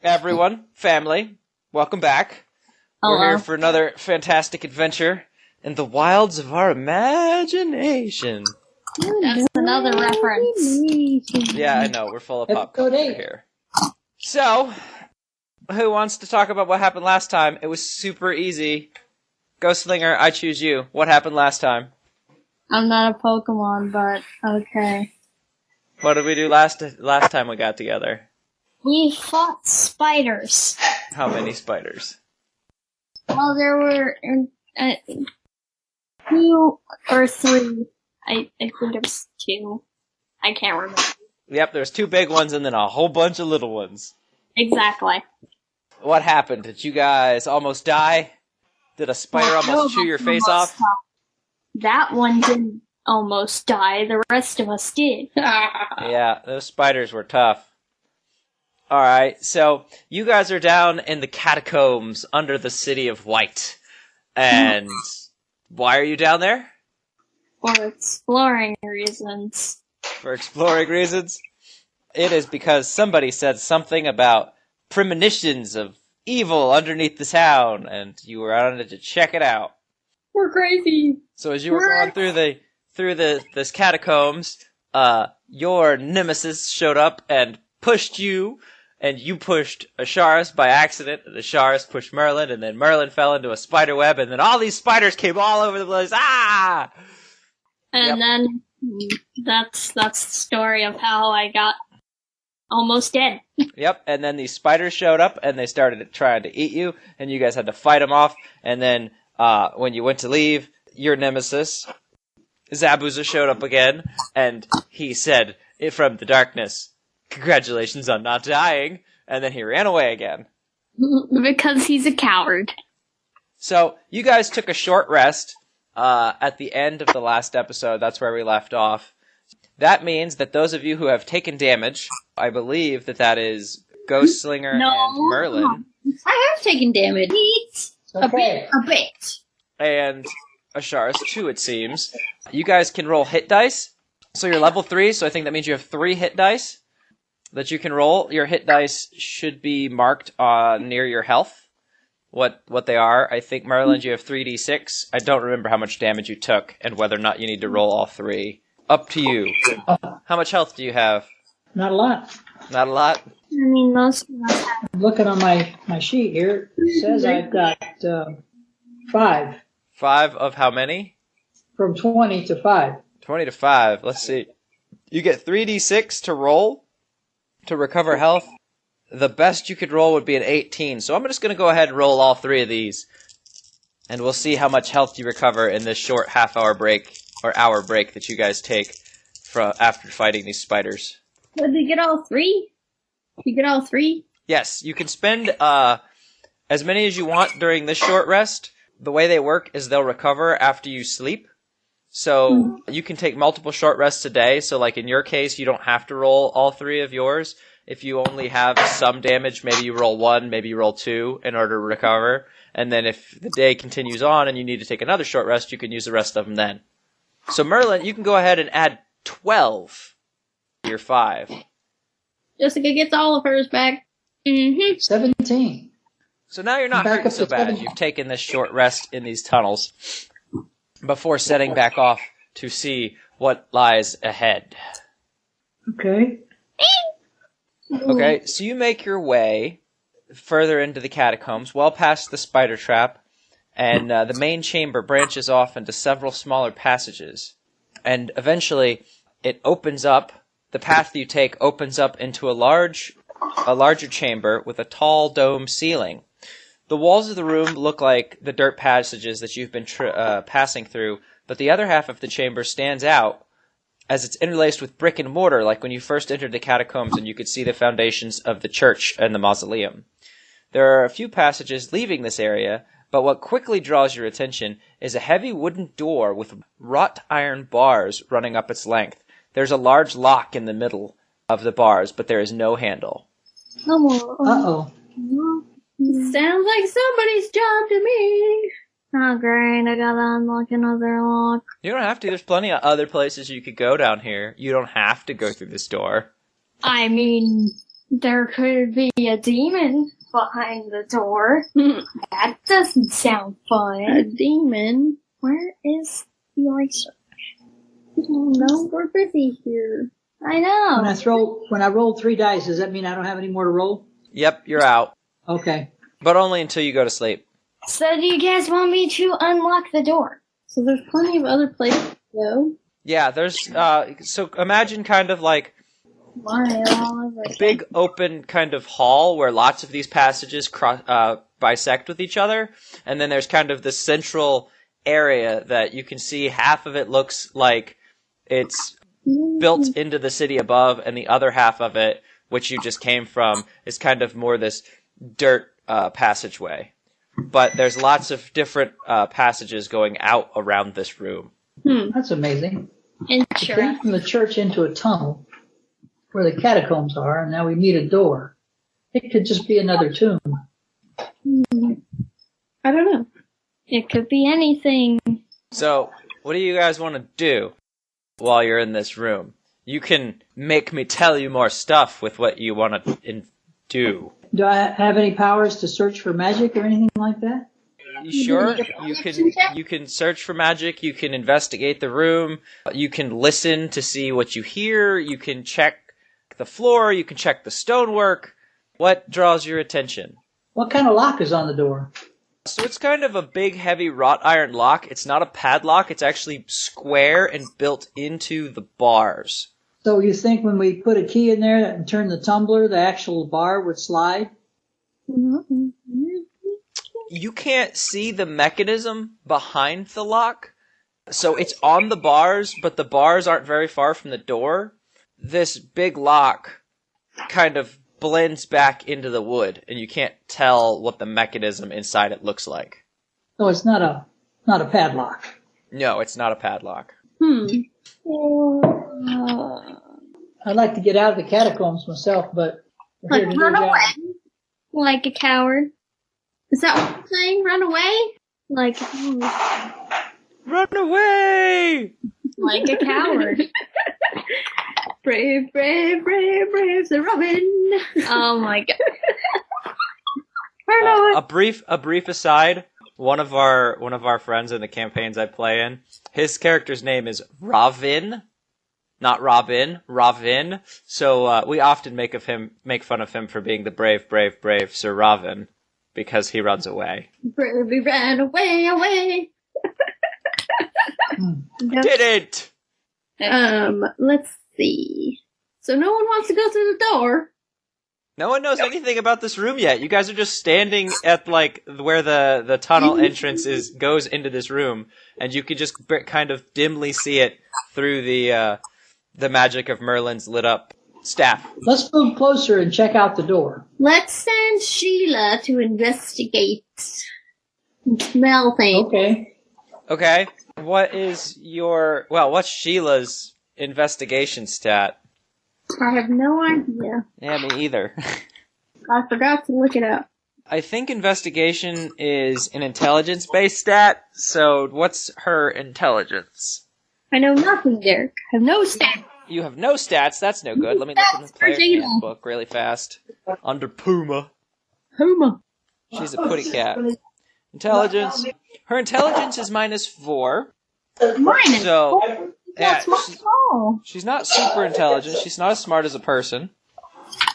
everyone, family, welcome back. We're here for another fantastic adventure in the wilds of our imagination. That's another reference. Yeah, I know, we're full of pop culture here. So, who wants to talk about what happened last time? It was super easy. Ghostslinger, I choose you. What happened last time? I'm not a Pokemon, but okay. What did we do last time we got together? We fought spiders. How many spiders? Well, there were 2 or 3. I think it was 2. I can't remember. Yep, there's 2 big ones and then a whole bunch of little ones. Exactly. What happened? Did you guys almost die? Did a spider almost chew your face off? That one didn't almost die. The rest of us did. Yeah, those spiders were tough. Alright, so you guys are down in the catacombs under the city of Wight. And why are you down there? For exploring reasons. For exploring reasons? It is because somebody said something about premonitions of evil underneath the town, and you were on it to check it out. We're crazy. So as you were going through this catacombs, your nemesis showed up and pushed you, and you pushed Asharis by accident, and Asharis pushed Merlin, and then Merlin fell into a spider web, and then all these spiders came all over the place. Ah! And then that's the story of how I got almost dead. Yep, and then these spiders showed up, and they started trying to eat you, and you guys had to fight them off, and then when you went to leave, your nemesis, Zabuza, showed up again, and he said, from the darkness, "Congratulations on not dying," and then he ran away again. Because he's a coward. So, you guys took a short rest at the end of the last episode. That's where we left off. That means that those of you who have taken damage, I believe that is Ghostslinger and Merlin. I have taken damage. Okay. A bit. And Asharis too, it seems. You guys can roll hit dice. So you're level 3, so I think that means you have 3 hit dice that you can roll. Your hit dice should be marked near your health. What they are. I think, Merlin, you have 3d6. I don't remember how much damage you took and whether or not you need to roll all 3. Up to you. How much health do you have? Not a lot. Not a lot? I mean, most of us have. I'm looking on my sheet here. It says I've got 5. 5 of how many? From 20 to 5. 20 to 5. Let's see. You get 3d6 to roll to recover health. The best you could roll would be an 18. So I'm just going to go ahead and roll all 3 of these. And we'll see how much health you recover in this short half-hour break, or hour break that you guys take after fighting these spiders. Did you get all 3? You get all 3? Yes, you can spend as many as you want during this short rest. The way they work is they'll recover after you sleep. So you can take multiple short rests a day. So like in your case, you don't have to roll all 3 of yours. If you only have some damage, maybe you roll 1, maybe you roll 2 in order to recover. And then if the day continues on and you need to take another short rest, you can use the rest of them then. So Merlin, you can go ahead and add 12 to your 5. Jessica gets all of hers back. 17. So now you're not Back hurting up so to bad. 17. You've taken this short rest in these tunnels before setting back off to see what lies ahead. Okay. Okay, so you make your way further into the catacombs, well past the spider trap, and the main chamber branches off into several smaller passages. And eventually, it opens up, the path you take opens up into a larger chamber with a tall dome ceiling. The walls of the room look like the dirt passages that you've been passing through, but the other half of the chamber stands out as it's interlaced with brick and mortar, like when you first entered the catacombs and you could see the foundations of the church and the mausoleum. There are a few passages leaving this area, but what quickly draws your attention is a heavy wooden door with wrought iron bars running up its length. There's a large lock in the middle of the bars, but there is no handle. Uh-oh. Sounds like somebody's job to me. Oh, great. I gotta unlock another lock. You don't have to. There's plenty of other places you could go down here. You don't have to go through this door. I mean, There could be a demon behind the door. That doesn't sound fun. A demon? Where is the research? I don't know. We're busy here. I know. When I rolled 3 dice, does that mean I don't have any more to roll? Yep, you're out. Okay. But only until you go to sleep. So do you guys want me to unlock the door? So there's plenty of other places to go. Yeah, there's, so imagine kind of like a big open kind of hall where lots of these passages bisect with each other, and then there's kind of the central area that you can see half of it looks like it's built into the city above, and the other half of it, which you just came from, is kind of more this dirt passageway. But there's lots of different passages going out around this room. That's amazing. We came from the church into a tunnel where the catacombs are, and now we meet a door. It could just be another tomb. I don't know. It could be anything. So, what do you guys want to do while you're in this room? You can make me tell you more stuff with what you want to do. Do I have any powers to search for magic or anything like that? Sure, you can search for magic, you can investigate the room, you can listen to see what you hear, you can check the floor, you can check the stonework. What draws your attention? What kind of lock is on the door? So it's kind of a big, heavy wrought iron lock. It's not a padlock, it's actually square and built into the bars. So you think when we put a key in there and turn the tumbler, the actual bar would slide? You can't see the mechanism behind the lock, so it's on the bars, but the bars aren't very far from the door. This big lock kind of blends back into the wood, and you can't tell what the mechanism inside it looks like. So it's not a padlock. No, it's not a padlock. I'd like to get out of the catacombs myself, but we're here to do a job. Like a coward. Is that what you're saying? Run away? Run away! Like a coward. Brave, brave, brave, brave, Sir Robin. Oh my god. Run away. A brief aside. One of our friends in the campaigns I play in, his character's name is Ravin, not Robin, Ravin. So we often make fun of him for being the brave, brave, brave Sir Ravin, because he runs away. Bravely ran away, away. Didn't. Let's see. So no one wants to go through the door. No one knows anything about this room yet. You guys are just standing at where the tunnel entrance goes into this room, and you can just kind of dimly see it through the magic of Merlin's lit up staff. Let's move closer and check out the door. Let's send Sheila to investigate and smell things. Okay. What's Sheila's investigation stat? I have no idea. Yeah, me either. I forgot to look it up. I think investigation is an intelligence-based stat, so what's her intelligence? I know nothing, Derek. I have no stats. You have no stats, that's no good. Let me look in the player handbook really fast. Under Puma. Puma. She's a putty cat. Intelligence. Her intelligence is -4. Minus. So, yeah, small. she's not super intelligent. She's not as smart as a person,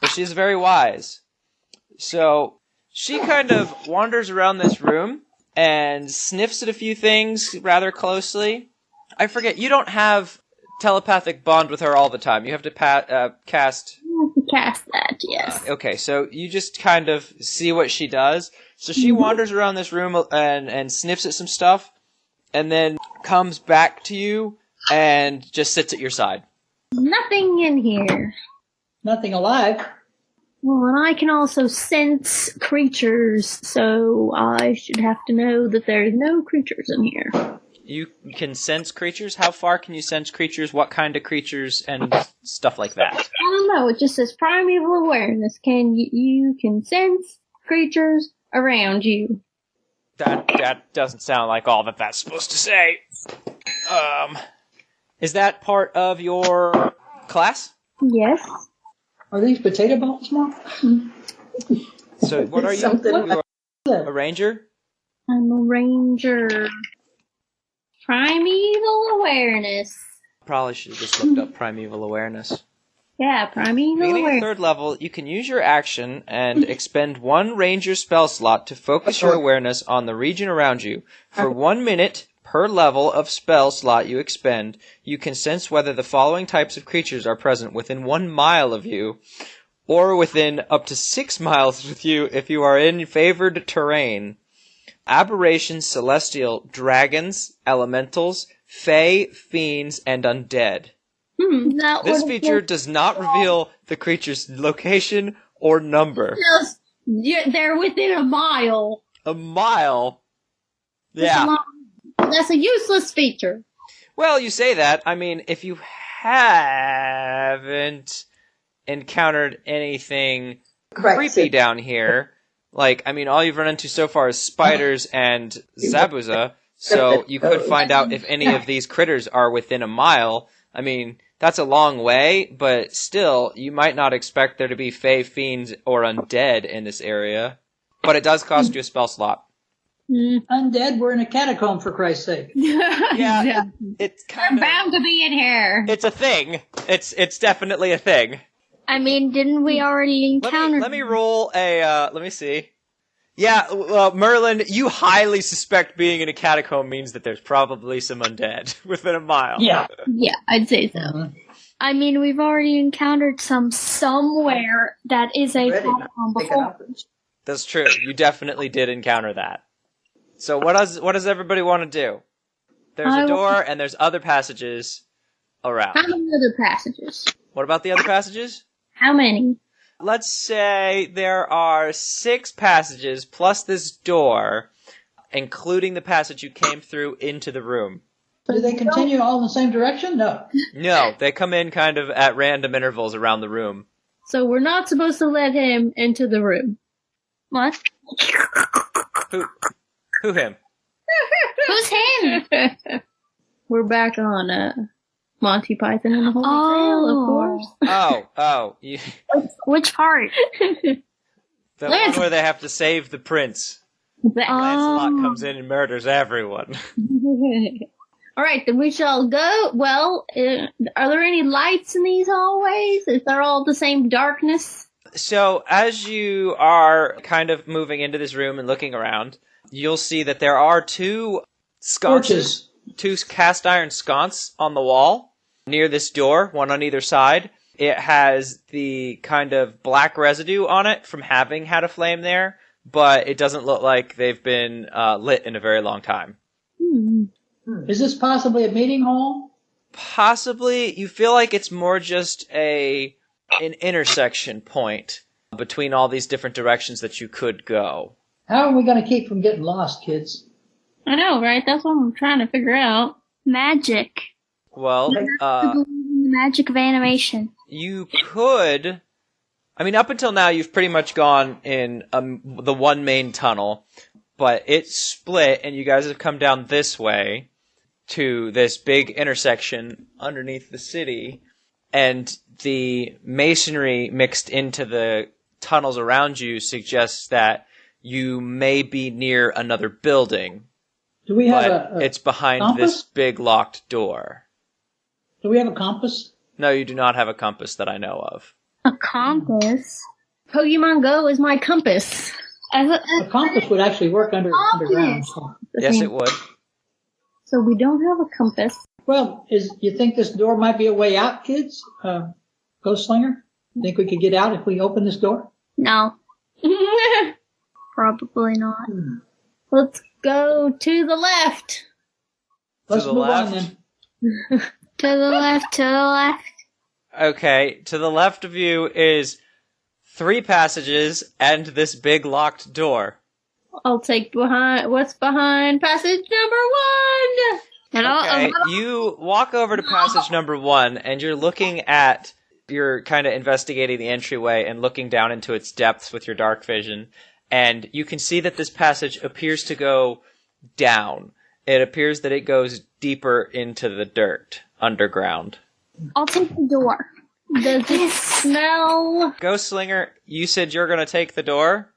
but she's very wise. So she kind of wanders around this room and sniffs at a few things rather closely. I forget, you don't have telepathic bond with her all the time. You have to cast... You have to cast that, yes. Okay, so you just kind of see what she does. So she wanders around this room and sniffs at some stuff, and then comes back to you and just sits at your side. Nothing in here. Nothing alive. Well, and I can also sense creatures, so I should have to know that there's no creatures in here. You can sense creatures? How far can you sense creatures? What kind of creatures and stuff like that? I don't know, it just says primeval awareness. You can sense creatures around you. That doesn't sound like all that's supposed to say. Is that part of your class? Yes. Are these potato balls, Mom? So what are you? A ranger? I'm a ranger. Primeval awareness. Probably should have just looked up primeval awareness. Yeah, primeval Beginning of awareness. 3rd level, you can use your action and expend 1 ranger spell slot to focus your awareness on the region around you. For 1 minute per level of spell slot you expend, you can sense whether the following types of creatures are present within 1 mile of you, or within up to 6 miles with you if you are in favored terrain. Aberrations, celestial, dragons, elementals, fae, fiends, and undead. This feature does not reveal the creature's location or number. They're within a mile. A mile? Yeah. That's a useless feature. Well, you say that. I mean, if you haven't encountered anything creepy down here, like, I mean, all you've run into so far is spiders and Zabuza, so you could find out if any of these critters are within a mile. I mean, that's a long way, but still, you might not expect there to be fae, fiends, or undead in this area. But it does cost you a spell slot. Undead? We're in a catacomb, for Christ's sake. Yeah, it's kind of... They're bound to be in here. It's a thing. It's definitely a thing. I mean, didn't we already encounter... Let me roll a, let me see. Yeah, Merlin, you highly suspect being in a catacomb means that there's probably some undead within a mile. Yeah. Yeah, I'd say so. I mean, we've already encountered some somewhere that is a catacomb before. That's true. You definitely did encounter that. So what does everybody want to do? There's a door and there's other passages around. How many other passages? What about the other passages? How many? Let's say there are 6 passages plus this door, including the passage you came through into the room. Do they continue all in the same direction? No. No, they come in kind of at random intervals around the room. So we're not supposed to let him into the room. What? Who him? Who's him? We're back on Monty Python and the Holy Grail, of course. Oh. Which part? The one where they have to save the prince. Lancelot comes in and murders everyone. All right, then we shall go. Well, are there any lights in these hallways? Is there all the same darkness? So, as you are kind of moving into this room and looking around, you'll see that there are 2 sconces, 2 cast iron sconces on the wall near this door, one on either side. It has the kind of black residue on it from having had a flame there, but it doesn't look like they've been lit in a very long time. Is this possibly a meeting hall? Possibly. You feel like it's more just an intersection point between all these different directions that you could go. How are we going to keep from getting lost, kids? I know, right? That's what I'm trying to figure out. Magic. Well, The magic of animation. you could... I mean, up until now, you've pretty much gone in the one main tunnel, but it's split, and you guys have come down this way to this big intersection underneath the city, and the masonry mixed into the tunnels around you suggests that you may be near another building. Do we have it's behind compass? this big locked door. Do we have a compass? No, you do not have a compass that I know of. A compass? Pokemon Go is my compass. A compass would actually work underground. Yes, it would. So we don't have a compass. Well, you think this door might be a way out, kids? Ghost Slinger? Think we could get out if we open this door? No. Probably not. Let's go to the left. Let's the move left? on then. To the left, to the left. Okay, to the left of you is 3 passages and this big locked door. I'll take what's behind passage number 1. Okay, you walk over to passage number 1, and you're kind of investigating the entryway and looking down into its depths with your dark vision, and you can see that this passage appears to go down. It appears that it goes deeper into the dirt, underground. I'll take the door. Does it smell? Ghost Slinger, you said you're going to take the door?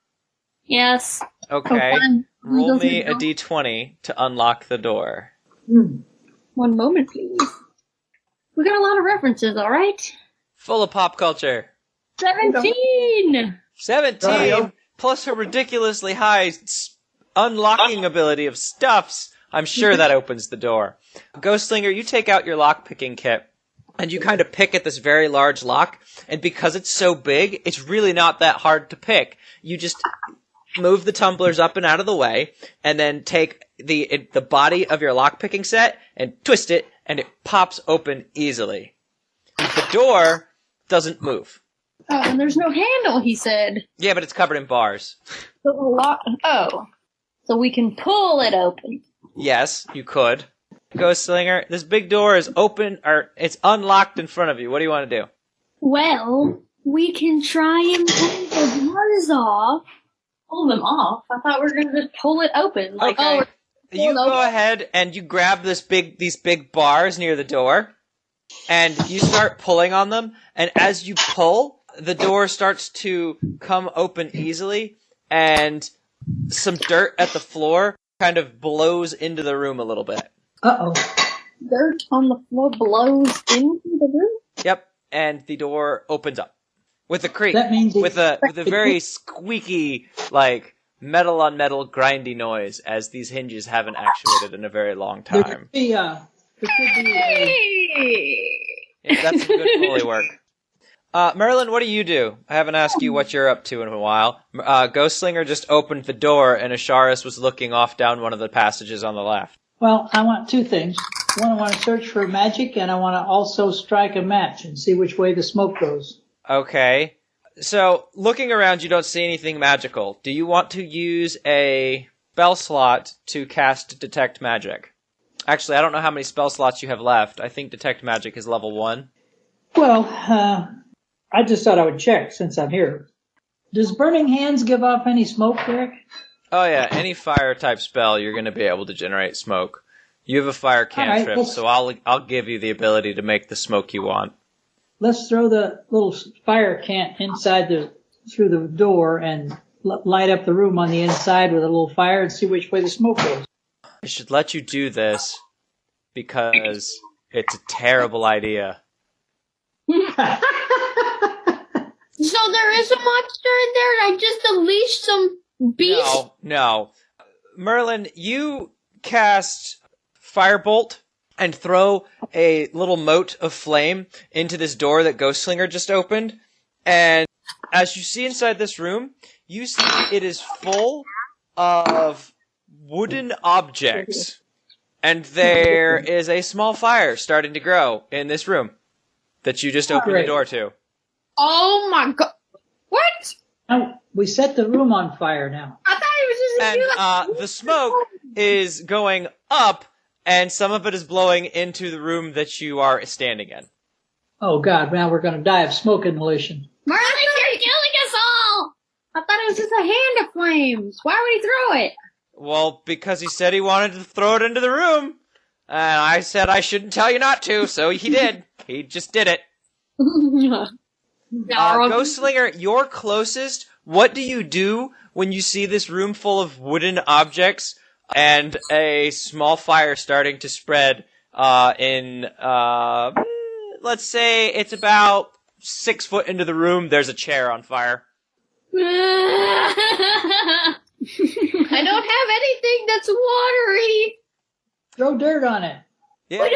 Yes. Okay. fine. Roll Does it me a know? d20 to unlock the door. One moment, please. We got a lot of references, all right? Full of pop culture. 17! 17 plus her ridiculously high unlocking ability of stuffs. I'm sure that opens the door. Ghost Slinger, you take out your lock-picking kit, and you kind of pick at this very large lock, and because it's so big, it's really not that hard to pick. You just move the tumblers up and out of the way, and then take the body of your lock-picking set and twist it, and it pops open easily. The door doesn't move. Oh, and there's no handle, he said. Yeah, but it's covered in bars. So we can pull it open. Yes, you could. Ghost Slinger, this big door is open, or it's unlocked in front of you. What do you want to do? Well, we can try and pull the bars off. Pull them off? I thought we were going to just pull it open. Like, Okay. You pull it go open. ahead and you grab these big bars near the door, and you start pulling on them, and as you pull, the door starts to come open easily, and some dirt at the floor kind of blows into the room a little bit. Uh-oh. Dirt on the floor blows into the room? Yep, and the door opens up with a creak, That means with a very squeaky, like metal on metal grindy noise, as these hinges haven't actuated in a very long There time. could be a... Yeah, that's some good Foley work. Merlin, what do you do? I haven't asked you what you're up to in a while. Ghost Slinger just opened the door, and Asharis was looking off down one of the passages on the left. Well, I want two things. One, I want to search for magic, and I want to also strike a match and see which way the smoke goes. Okay. So, looking around, you don't see anything magical. Do you want to use a spell slot to cast Detect Magic? Actually, I don't know how many spell slots you have left. I think Detect Magic is level 1. Well, I just thought I would check since I'm here. Does Burning Hands give off any smoke, Rick? Oh yeah, any fire-type spell, you're going to be able to generate smoke. You have a fire cantrip, let's- so I'll give you the ability to make the smoke you want. Let's throw the little fire can inside through the door and light up the room on the inside with a little fire and see which way the smoke goes. I should let you do this because it's a terrible idea. So there is a monster in there? I just unleashed some beast? No. Merlin, you cast Firebolt and throw a little mote of flame into this door that Ghost Slinger just opened. And as you see inside this room, you see it is full of wooden objects. And there is a small fire starting to grow in this room that you just opened the door to. Oh my god. What? Now, we set the room on fire now. I thought it was just a And the smoke is going up, and some of it is blowing into the room that you are standing in. Oh God, now we're going to die of smoke inhalation. Merlin, you're killing us all! I thought it was just a hand of flames. Why would he throw it? Well, because he said he wanted to throw it into the room. And I said I shouldn't tell you not to, so he did. He just did it. Ghost Slinger, you're closest. What do you do when you see this room full of wooden objects and a small fire starting to spread let's say it's about 6 foot into the room, there's a chair on fire. I don't have anything that's watery. Throw dirt on it. Yeah,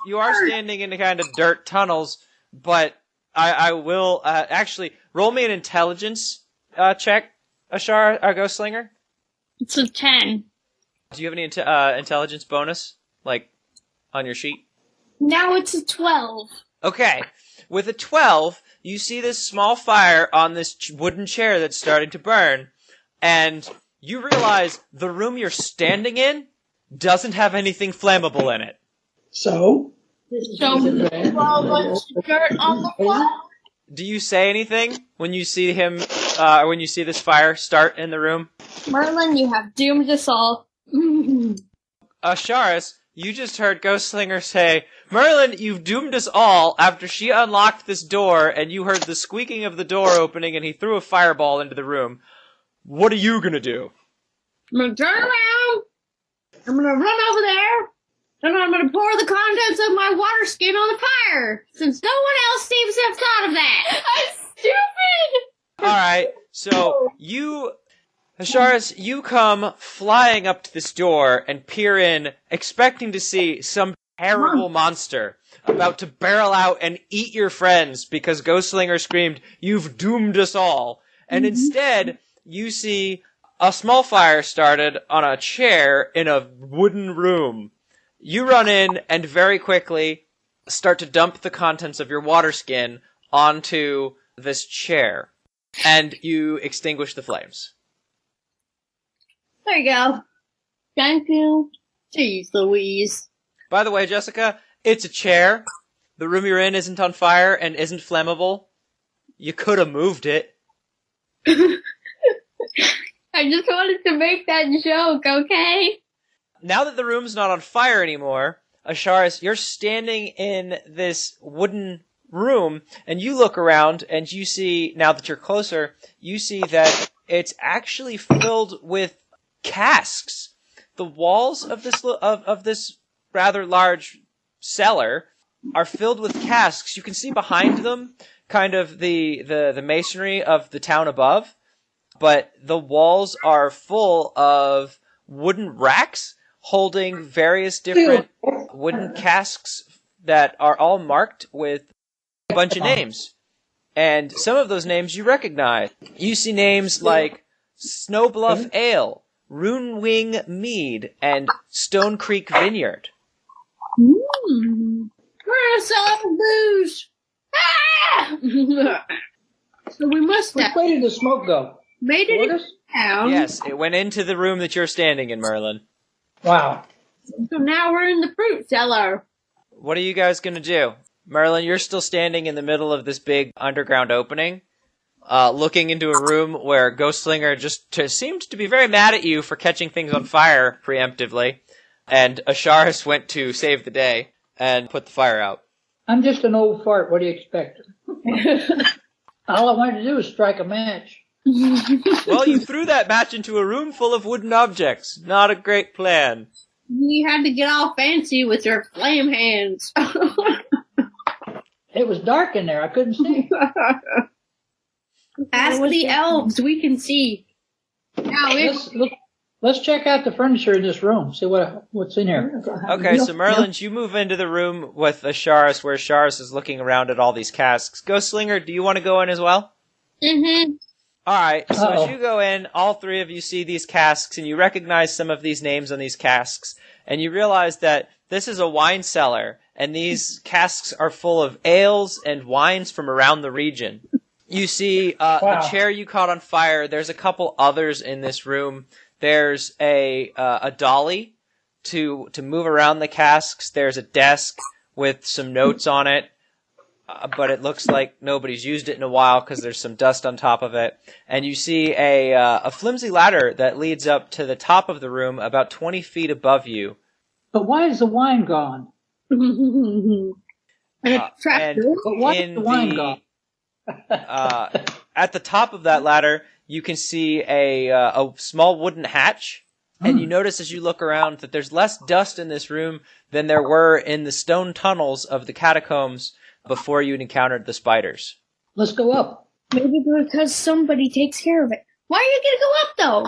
you are standing in kind of dirt tunnels, but I will actually roll me an intelligence check, Ghost Slinger. It's a 10. Do you have any intelligence bonus, like on your sheet? Now it's a 12. Okay, with a 12, you see this small fire on this wooden chair that's starting to burn, and you realize the room you're standing in doesn't have anything flammable in it. So? So, what's dirt on the floor? Do you say anything when you see him, when you see this fire start in the room? Merlin, you have doomed us all. Asharis, You just heard Ghostslinger say, Merlin, you've doomed us all, after she unlocked this door, and you heard the squeaking of the door opening, and he threw a fireball into the room. What are you gonna do? I'm gonna turn around. I'm gonna run over there. And I'm gonna pour the contents of my water skin on the fire. Since no one else seems to have thought of that. I'm stupid! Alright, so Asharis, you come flying up to this door and peer in, expecting to see some terrible monster about to barrel out and eat your friends because Ghostslinger screamed, "You've doomed us all." And instead, you see a small fire started on a chair in a wooden room. You run in and very quickly start to dump the contents of your water skin onto this chair. And you extinguish the flames. There you go. Thank you. Jeez Louise. By the way, Jessica, it's a chair. The room you're in isn't on fire and isn't flammable. You could have moved it. I just wanted to make that joke, okay? Now that the room's not on fire anymore, Asharis, you're standing in this wooden room, and you look around, and you see, now that you're closer, you see that it's actually filled with casks. The walls of this rather large cellar are filled with casks. You can see behind them kind of the masonry of the town above, but the walls are full of wooden racks holding various different wooden casks that are all marked with a bunch of names. And some of those names you recognize. You see names like Snowbluff Ale, Runewing Mead, and Stone Creek Vineyard. We're gonna sell booze. Ah! So we must have. Where did the smoke go? Made it in town. Yes, it went into the room that you're standing in, Merlin. Wow. So now we're in the fruit cellar. What are you guys gonna do? Merlin, you're still standing in the middle of this big underground opening, looking into a room where Ghostslinger just seemed to be very mad at you for catching things on fire preemptively, and Asharis went to save the day and put the fire out. I'm just an old fart. What do you expect? All I wanted to do was strike a match. Well, you threw that match into a room full of wooden objects. Not a great plan. You had to get all fancy with your flame hands. It was dark in there. I couldn't see. Ask the elves. We can see. Now Let's check out the furniture in this room. See what's in here. Okay, so Merlin, you move into the room with Asharis, where Asharis is looking around at all these casks. Ghostslinger, do you want to go in as well? Mm-hmm. Alright, so as you go in, all three of you see these casks, and you recognize some of these names on these casks, and you realize that this is a wine cellar, and these casks are full of ales and wines from around the region. You see the chair you caught on fire. There's a couple others in this room. There's a dolly to move around the casks. There's a desk with some notes on it, but it looks like nobody's used it in a while because there's some dust on top of it. And you see a flimsy ladder that leads up to the top of the room about 20 feet above you. But why is the wine gone? and Why is the wine gone? At the top of that ladder, you can see a small wooden hatch, and you notice as you look around that there's less dust in this room than there were in the stone tunnels of the catacombs before you encountered the spiders. Let's go up. Maybe because somebody takes care of it. why are you gonna go up though?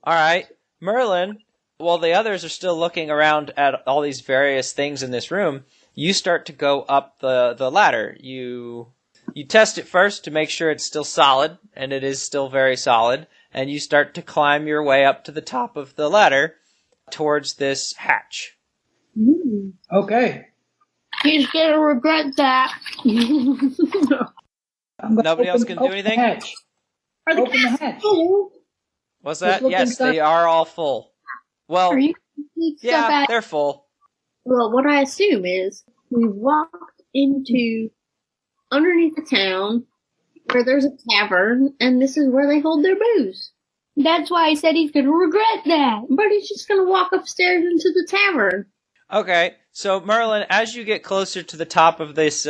Alright, Merlin, while the others are still looking around at all these various things in this room, you start to go up the ladder. You test it first to make sure it's still solid, and it is still very solid, and you start to climb your way up to the top of the ladder towards this hatch. Okay. He's gonna regret that. Nobody else can do anything? Open the hatch. What's that? Yes, they are all full. Well, Are you yeah, they're full. Well, what I assume is we walked into underneath the town where there's a tavern, and this is where they hold their booze. That's why I said he's gonna regret that. But he's just gonna walk upstairs into the tavern. Okay, so Merlin, as you get closer to the top of this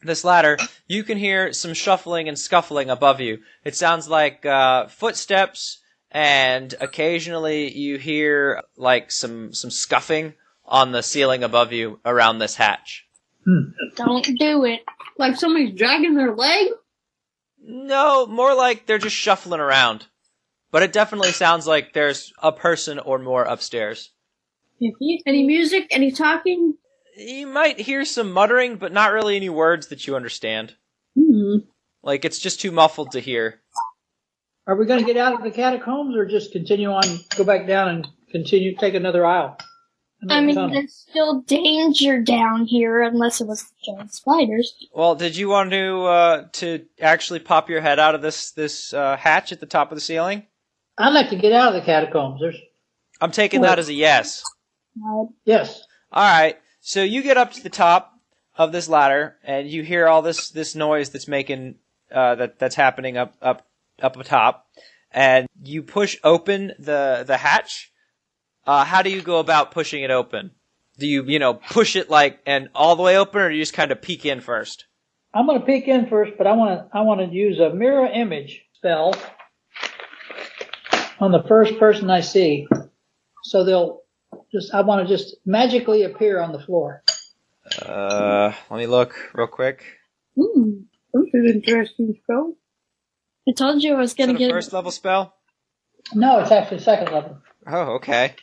this ladder, you can hear some shuffling and scuffling above you. It sounds like footsteps, and occasionally you hear like some scuffing on the ceiling above you around this hatch. Don't do it. Like somebody's dragging their leg? No, more like they're just shuffling around. But it definitely sounds like there's a person or more upstairs. Any music? Any talking? You might hear some muttering, but not really any words that you understand. Like, it's just too muffled to hear. Are we going to get out of the catacombs or just continue on, go back down and continue, take another aisle? I mean, there's still danger down here unless it was giant spiders. Well, did you want to actually pop your head out of this hatch at the top of the ceiling? I'd like to get out of the catacombs. I'm taking that as a yes. Yes. All right. So you get up to the top of this ladder, and you hear all this noise that's making that's happening up atop, and you push open the hatch. How do you go about pushing it open? Do you push it and all the way open, or do you just kind of peek in first? I'm going to peek in first, but I want to use a mirror image spell on the first person I see, so I want to just magically appear on the floor. Let me look real quick. That's an interesting spell. I told you I was going to get a first level spell? No, it's actually second level. Oh, okay.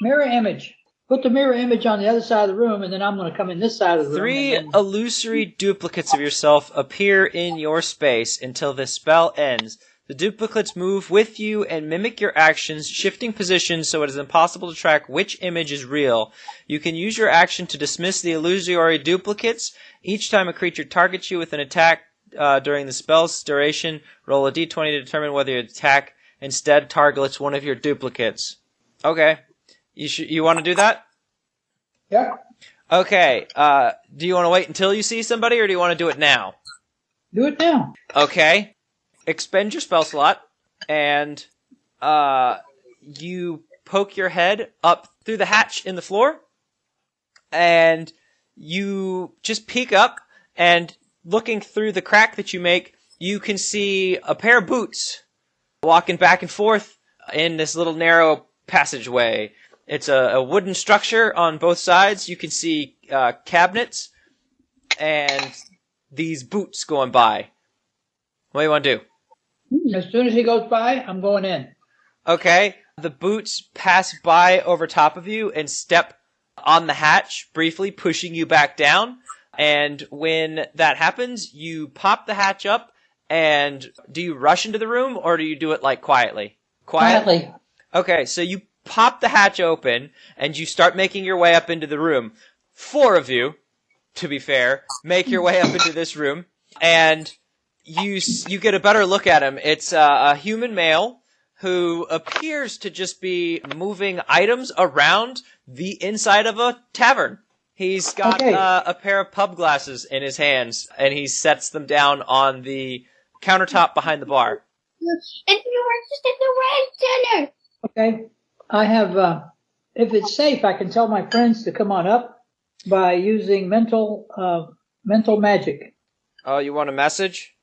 Mirror image. Put the mirror image on the other side of the room, and then I'm going to come in this side of the room. 3 illusory duplicates of yourself appear in your space until the spell ends. The duplicates move with you and mimic your actions, shifting positions so it is impossible to track which image is real. You can use your action to dismiss the illusory duplicates. Each time a creature targets you with an attack during the spell's duration, roll a d20 to determine whether your attack instead targets one of your duplicates. Okay. You want to do that? Yeah. Okay. Do you want to wait until you see somebody, or do you want to do it now? Do it now. Okay. Expend your spell slot, and you poke your head up through the hatch in the floor, and you just peek up, and looking through the crack that you make, you can see a pair of boots walking back and forth in this little narrow passageway. It's a wooden structure on both sides. You can see cabinets and these boots going by. What do you want to do? As soon as he goes by, I'm going in. Okay. The boots pass by over top of you and step on the hatch, briefly pushing you back down. And when that happens, you pop the hatch up, and do you rush into the room, or do you do it quietly? Quietly. Okay, so you pop the hatch open, and you start making your way up into the room. 4 of you, to be fair, make your way up into this room, and you get a better look at him. It's a human male who appears to just be moving items around the inside of a tavern. He's got a pair of pub glasses in his hands, and he sets them down on the countertop behind the bar. And you were just in the red center. Okay. I have, if it's safe, I can tell my friends to come on up by using mental magic. Oh, you want a message?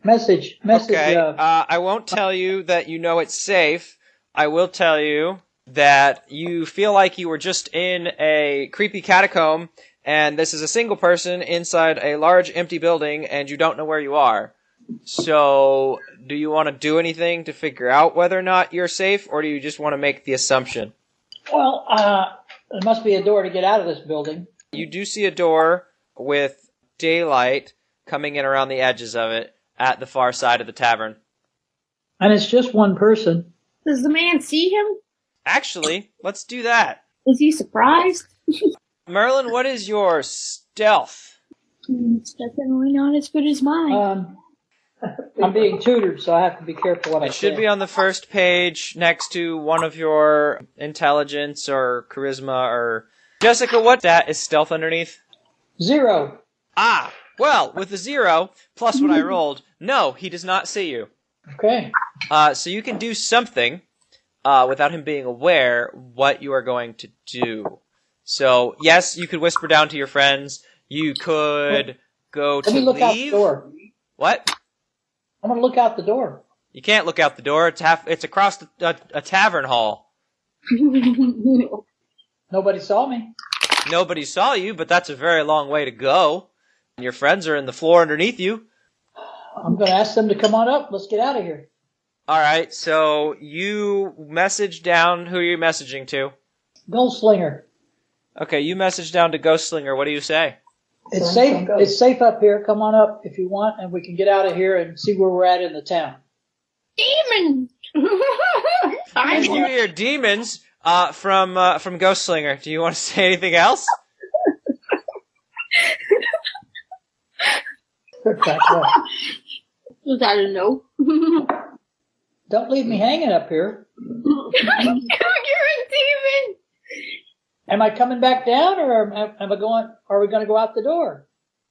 Message. Okay. I won't tell you that you know it's safe. I will tell you that you feel like you were just in a creepy catacomb, and this is a single person inside a large empty building, and you don't know where you are. So, do you want to do anything to figure out whether or not you're safe, or do you just want to make the assumption? Well, there must be a door to get out of this building. You do see a door with daylight coming in around the edges of it at the far side of the tavern. And it's just one person. Does the man see him? Actually, let's do that. Is he surprised? Merlin, what is your stealth? It's definitely not as good as mine. I'm being tutored, so I have to be careful what I say. It should be on the first page next to one of your intelligence or charisma or... Jessica, what stat is stealth underneath? 0. Ah, well, with the 0, plus what I rolled, no, he does not see you. Okay. So you can do something without him being aware what you are going to do. So, yes, you could whisper down to your friends. You could go to Let me look out the leave. door. What? I'm gonna look out the door. You can't look out the door. It's across a tavern hall. Nobody saw me. Nobody saw you, but that's a very long way to go. And your friends are in the floor underneath you. I'm gonna ask them to come on up. Let's get out of here. All right, so you message down. Who are you messaging to? Goldslinger. Okay, you message down to Ghostslinger. What do you say? It's safe. It's safe up here. Come on up if you want, and we can get out of here and see where we're at in the town. Demon! You hear demons from Ghostslinger. Do you want to say anything else? Was that a no? Don't leave me hanging up here. You're a demon! Am I coming back down, or am I going? Are we going to go out the door?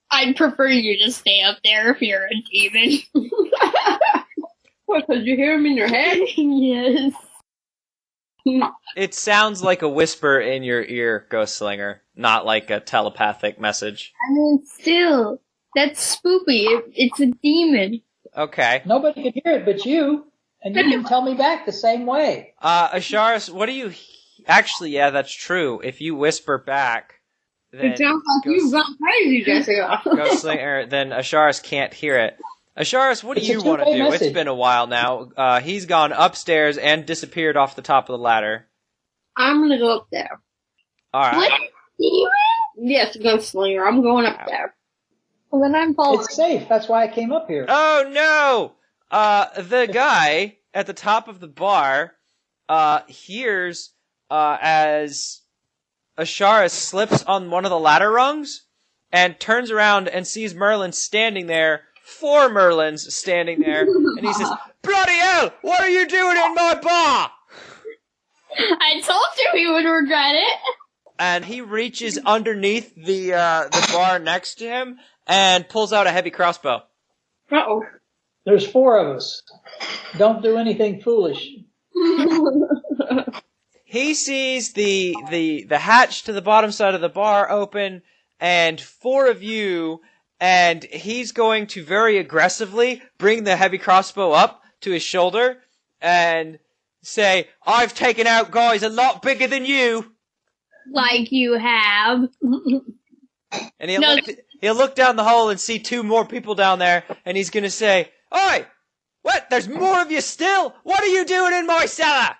I'd prefer you to stay up there if you're a demon. What, because you hear him in your head? Yes. It sounds like a whisper in your ear, Ghostslinger, not like a telepathic message. I mean, still, that's spoopy. It's a demon. Okay. Nobody can hear it but you, and you can tell me back the same way. Asharis, what do you... Actually, yeah, that's true. If you whisper back, then... It sounds like you've gone crazy, Jessica. Ghostslinger, then Asharis can't hear it. Asharis, what do you want to do? message. It's been a while now. He's gone upstairs and disappeared off the top of the ladder. I'm gonna go up there. Alright. What? Demon? Yes, Ghostslinger, I'm going up there. Well, then I'm following. It's safe. That's why I came up here. Oh no! The guy at the top of the bar, hears, as Asharis slips on one of the ladder rungs, and turns around and sees Merlin standing there, 4 Merlins standing there, and he says, "Bloody hell! What are you doing in my bar?" I told you he would regret it. And he reaches underneath the bar next to him and pulls out a heavy crossbow. Uh-oh. There's 4 of us. Don't do anything foolish. He sees the hatch to the bottom side of the bar open, and 4 of you, and he's going to very aggressively bring the heavy crossbow up to his shoulder and say, "I've taken out guys a lot bigger than you." Like you have. And he'll look down the hole and see 2 more people down there, and he's gonna say, "Oi! What? There's more of you still? What are you doing in my cellar?"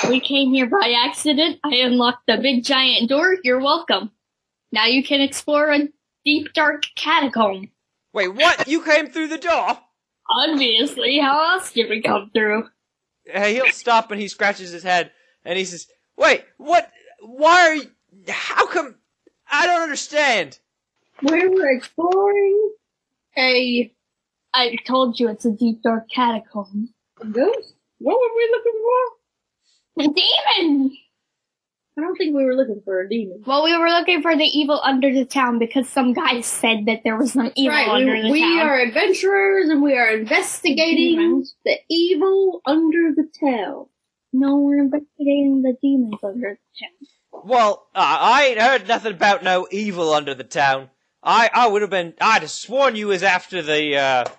We came here by accident. I unlocked the big giant door. You're welcome. Now you can explore a deep, dark catacomb. Wait, what? You came through the door? Obviously, how else did we come through? He'll stop and he scratches his head, and he says, "Wait, what? Why are you... How come... I don't understand." We were exploring a I told you it's a deep, dark catacomb. ghost? What were we looking for? A demon! I don't think we were looking for a demon. Well, we were looking for the evil under the town because some guy said that there was some evil under the we town. are adventurers and we are investigating Demons. the evil under the town. No, we're investigating the demons under the town. Well, I ain't heard nothing about no evil under the town. I'd have sworn you was after the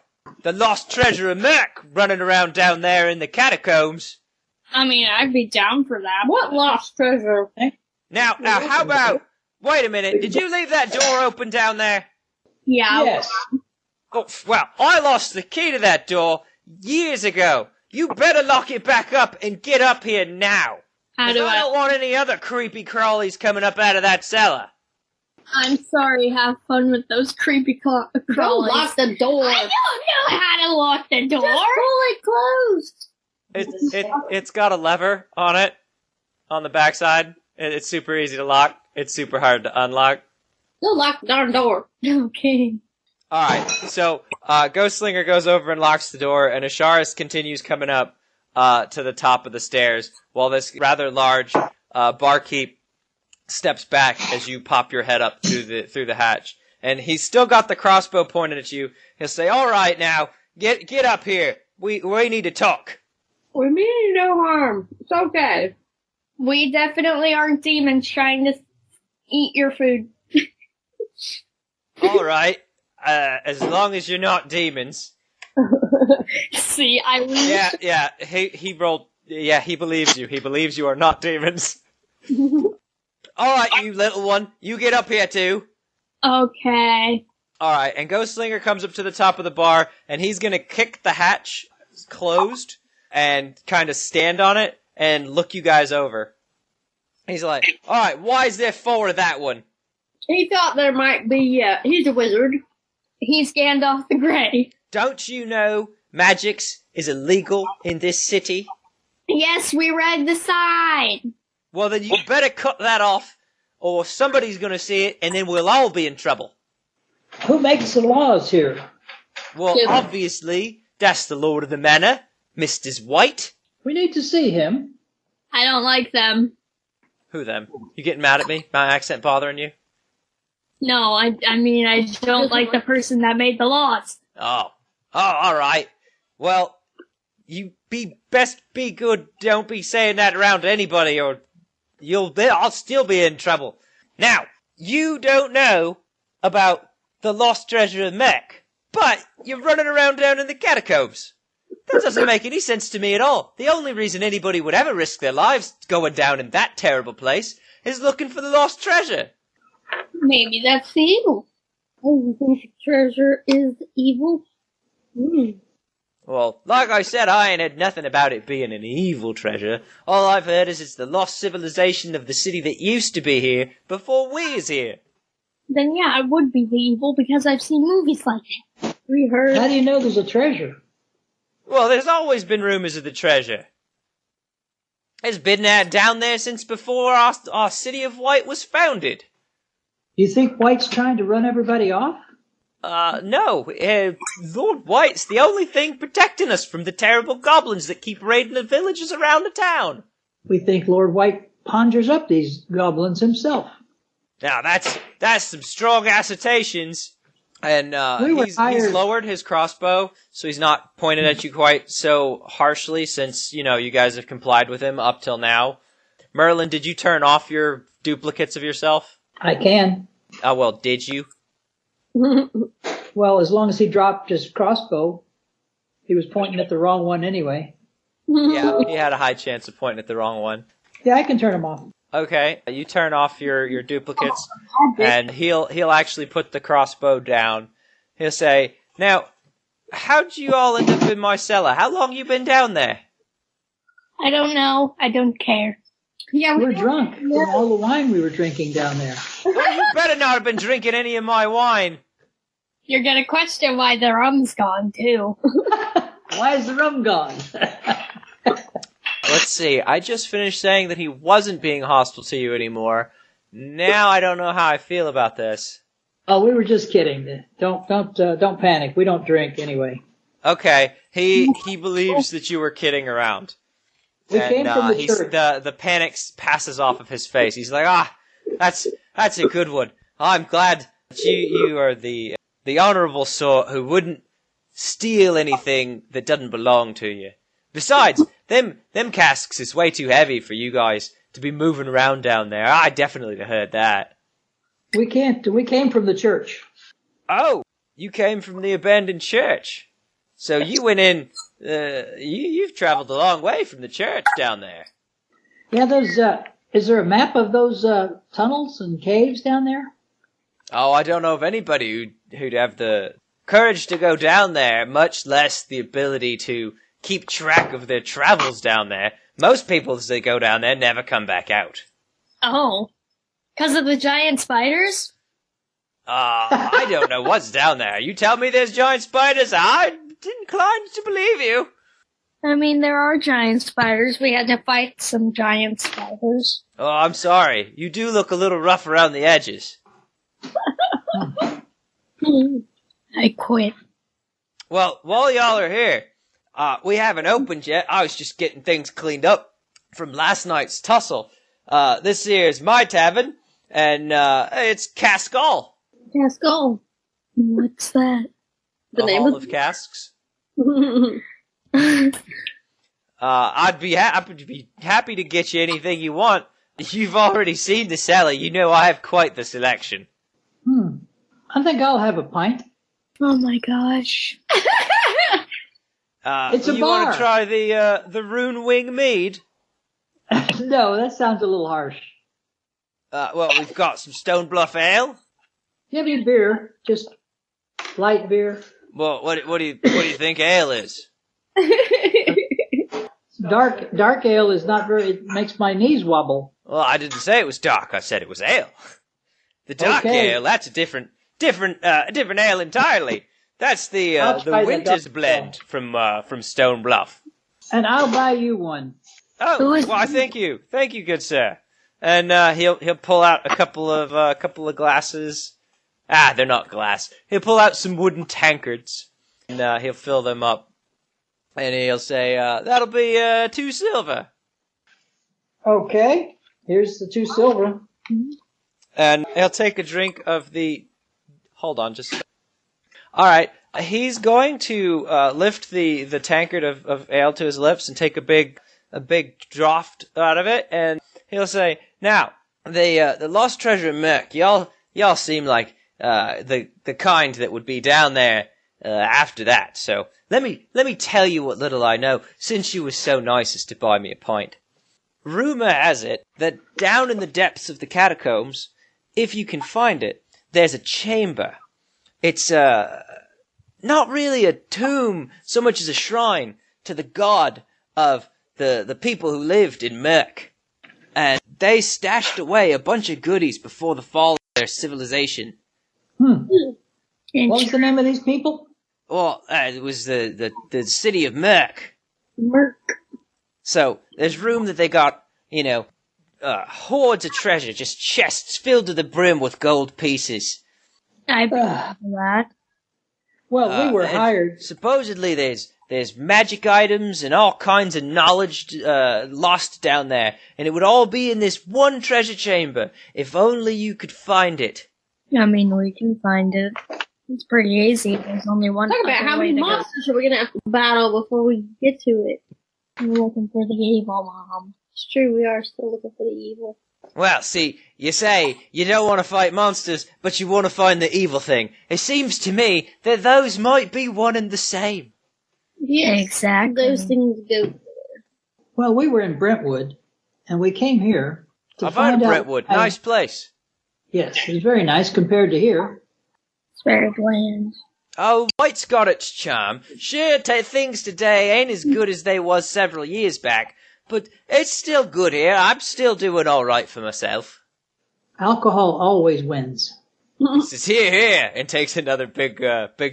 lost treasure of Merc running around down there in the catacombs. I mean, I'd be down for that. What lost treasure? Now, how about... Wait a minute, did you leave that door open down there? Yeah. Yes. Oh, well, I lost the key to that door years ago. You better lock it back up and get up here now. How 'Cause do I don't want any other creepy crawlies coming up out of that cellar. I'm sorry, have fun with those creepy Don't crawlies. lock the door. I don't know how to lock the door. Just pull it closed. It's got a lever on it, on the backside. It's super easy to lock. It's super hard to unlock. Don't lock the darn door. Okay. Alright, so, Ghostslinger goes over and locks the door, and Asharis continues coming up, to the top of the stairs, while this rather large, barkeep steps back as you pop your head up through the hatch. And he's still got the crossbow pointed at you. He'll say, "Alright now, get up here. We need to talk." We mean you no harm. It's okay. We definitely aren't demons trying to Eat your food. All right. As long as you're not demons. See, I lose. Yeah. He rolled. Yeah, he believes you. He believes you are not demons. All right, you little one. You get up here too. Okay. All right, and Ghostslinger comes up to the top of the bar, and he's gonna kick the hatch closed and kind of stand on it and look you guys over. He's like, "All right, why is there 4 of that one?" He thought there might be, he's a wizard. He's Gandalf the Grey. Don't you know magics is illegal in this city? Yes, we read the sign. Well, then you better cut that off, or somebody's gonna see it, and then we'll all be in trouble. Who makes the laws here? Well, Yeah. obviously, that's the Lord of the Manor, Mr. Wight. We need to see him. I don't like them. Who them? You getting mad at me? My accent bothering you? No, I mean, I don't like the person that made the laws. Oh, all right. Well, you best be good. Don't be saying that around to anybody, or I'll still be in trouble. Now, you don't know about the lost treasure of Mech, but you're running around down in the catacombs. That doesn't make any sense to me at all. The only reason anybody would ever risk their lives going down in that terrible place is looking for the lost treasure. Maybe that's evil. Oh, you think the treasure is evil? Well, like I said, I ain't heard nothing about it being an evil treasure. All I've heard is it's the lost civilization of the city that used to be here before we is here. Then yeah, it would be the evil because I've seen movies like it. We heard. How do you know there's a treasure? Well, there's always been rumors of the treasure. It's been down there since before our city of Wight was founded. You think White's trying to run everybody off? No. Lord Wight's the only thing protecting us from the terrible goblins that keep raiding the villages around the town. We think Lord White conjures up these goblins himself. Now, that's some strong assertions. And he's lowered his crossbow, so he's not pointed at you quite so harshly since, you guys have complied with him up till now. Merlin, did you turn off your duplicates of yourself? I can. Oh, well, did you? Well, as long as he dropped his crossbow, he was pointing at the wrong one anyway. Yeah, he had a high chance of pointing at the wrong one. Yeah, I can turn him off. Okay, you turn off your duplicates, and he'll actually put the crossbow down. He'll say, "Now, how'd you all end up in my cellar? How long you been down there?" I don't know. I don't care. Yeah, We're drunk from all the wine we were drinking down there. Well, you better not have been drinking any of my wine. You're gonna question why the rum's gone too. Why is the rum gone? Let's see. I just finished saying that he wasn't being hostile to you anymore. Now I don't know how I feel about this. Oh, we were just kidding. Don't panic. We don't drink anyway. Okay, he believes that you were kidding around. We came from the church. The panic passes off of his face. He's like, that's a good one. I'm glad that you are the honorable sort who wouldn't steal anything that doesn't belong to you. Besides, them casks is way too heavy for you guys to be moving around down there. I definitely heard that. We came from the church. Oh, you came from the abandoned church. So you went in, you've traveled a long way from the church down there. Yeah, is there a map of those tunnels and caves down there? Oh, I don't know of anybody who'd have the courage to go down there, much less the ability to keep track of their travels down there. Most people, as they go down there, never come back out. Oh. 'Cause of the giant spiders? I don't know what's down there. You tell me there's giant spiders, I'm inclined to believe you. I mean, there are giant spiders. We had to fight some giant spiders. Oh, I'm sorry. You do look a little rough around the edges. I quit. Well, while y'all are here, we haven't opened yet. I was just getting things cleaned up from last night's tussle. This here is my tavern, and it's Cascal. Cascal. What's that? The A name hall of- of casks. I'd be happy to get you anything you want. You've already seen the cellar. You know I have quite the selection. I think I'll have a pint. Oh my gosh. It's a you bar. want to try the Rune Wing Mead? No, that sounds a little harsh. Well, we've got some Stone Bluff Ale. Give me beer, just light beer. Well, what do you think ale is? Dark ale is not very. It makes my knees wobble. Well, I didn't say it was dark. I said it was ale. The dark Okay. ale, that's a different ale entirely. That's the I'll try the Winter's dark blend from Stone Bluff. And I'll buy you one. Oh, why? Thank you, good sir. And he'll pull out a couple of glasses. They're not glass. He'll pull out some wooden tankards, and he'll fill them up. And he'll say, "That'll be 2 silver." Okay, here's the 2 silver. And he'll take a drink of the. Hold on, just. All right, he's going to lift the tankard of ale to his lips and take a big draught out of it, and he'll say, "Now, the lost treasure of Merc. Y'all seem like the kind that would be down there after that. So let me tell you what little I know, since you were so nice as to buy me a pint. Rumor has it that down in the depths of the catacombs, if you can find it, there's a chamber. It's not really a tomb so much as a shrine to the god of the people who lived in Merc. And they stashed away a bunch of goodies before the fall of their civilization." What was the name of these people? Well, it was the city of Merc. Merc. So there's room that they got, hordes of treasure, just chests filled to the brim with gold pieces. I believe that. Well, we were and hired. Supposedly there's magic items and all kinds of knowledge lost down there, and it would all be in this one treasure chamber, if only you could find it. I mean, we can find it. It's pretty easy. There's only one. Talk about other how way many to go. monsters are we gonna have to battle before we get to it. We're looking for the evil mom. It's true, we are still looking for the evil. Well, see, you say you don't want to fight monsters, but you want to find the evil thing. It seems to me that those might be one and the same. Yes, Exactly. those things go. Well, we were in Brentwood, and we came here to I've heard find of out. Brentwood. Nice place. Yes, it was very nice compared to here. It's very bland. Oh, Wight's got its charm. Sure, things today ain't as good as they was several years back, but it's still good here. I'm still doing all right for myself. Alcohol always wins. He says, here, and takes another big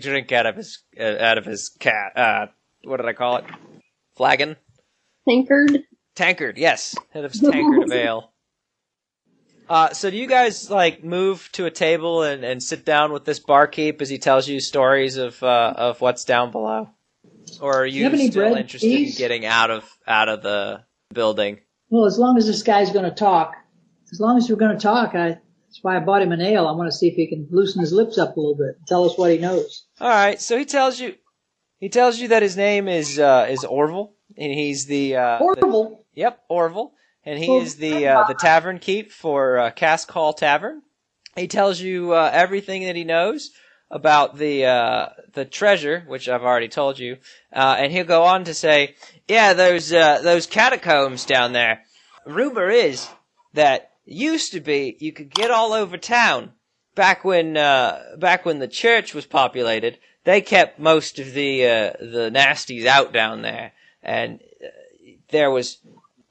drink out of his what did I call it? Flagon? Tankard, yes. Out of his tankard of ale. So do you guys, move to a table and sit down with this barkeep as he tells you stories of what's down below? Or are you have any still bread, interested in please? getting out of the building? Well, as long as this guy's going to talk, that's why I bought him an ale. I want to see if he can loosen his lips up a little bit and tell us what he knows. All right, so he tells you that his name is Orvil, and he's the Horrible. Yep, Orvil, and he is the tavern keep for Cask Hall Tavern. He tells you everything that he knows about the treasure, which I've already told you, and he'll go on to say, yeah, those catacombs down there. Rumor is that used to be you could get all over town back when the church was populated. They kept most of the nasties out down there, and there was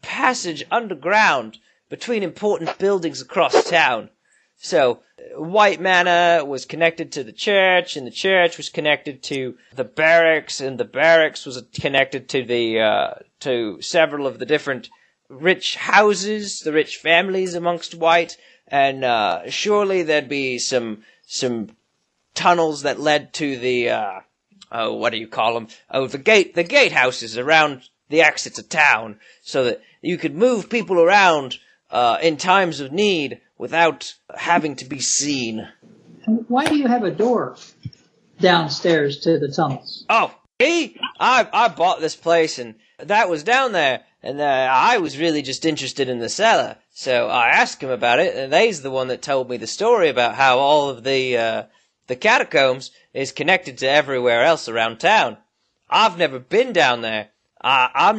passage underground between important buildings across town. So Wight Manor was connected to the church, and the church was connected to the barracks, and the barracks was connected to several of the different rich houses, the rich families amongst Wight, and surely there'd be some tunnels that led to the what do you call them? Oh, the gatehouses around the exits of town, so that you could move people around in times of need without having to be seen. Why do you have a door downstairs to the tunnels? Oh, I bought this place, and that was down there, And I was really just interested in the cellar, so I asked him about it, and they's the one that told me the story about how all of the catacombs is connected to everywhere else around town. I've never been down there. I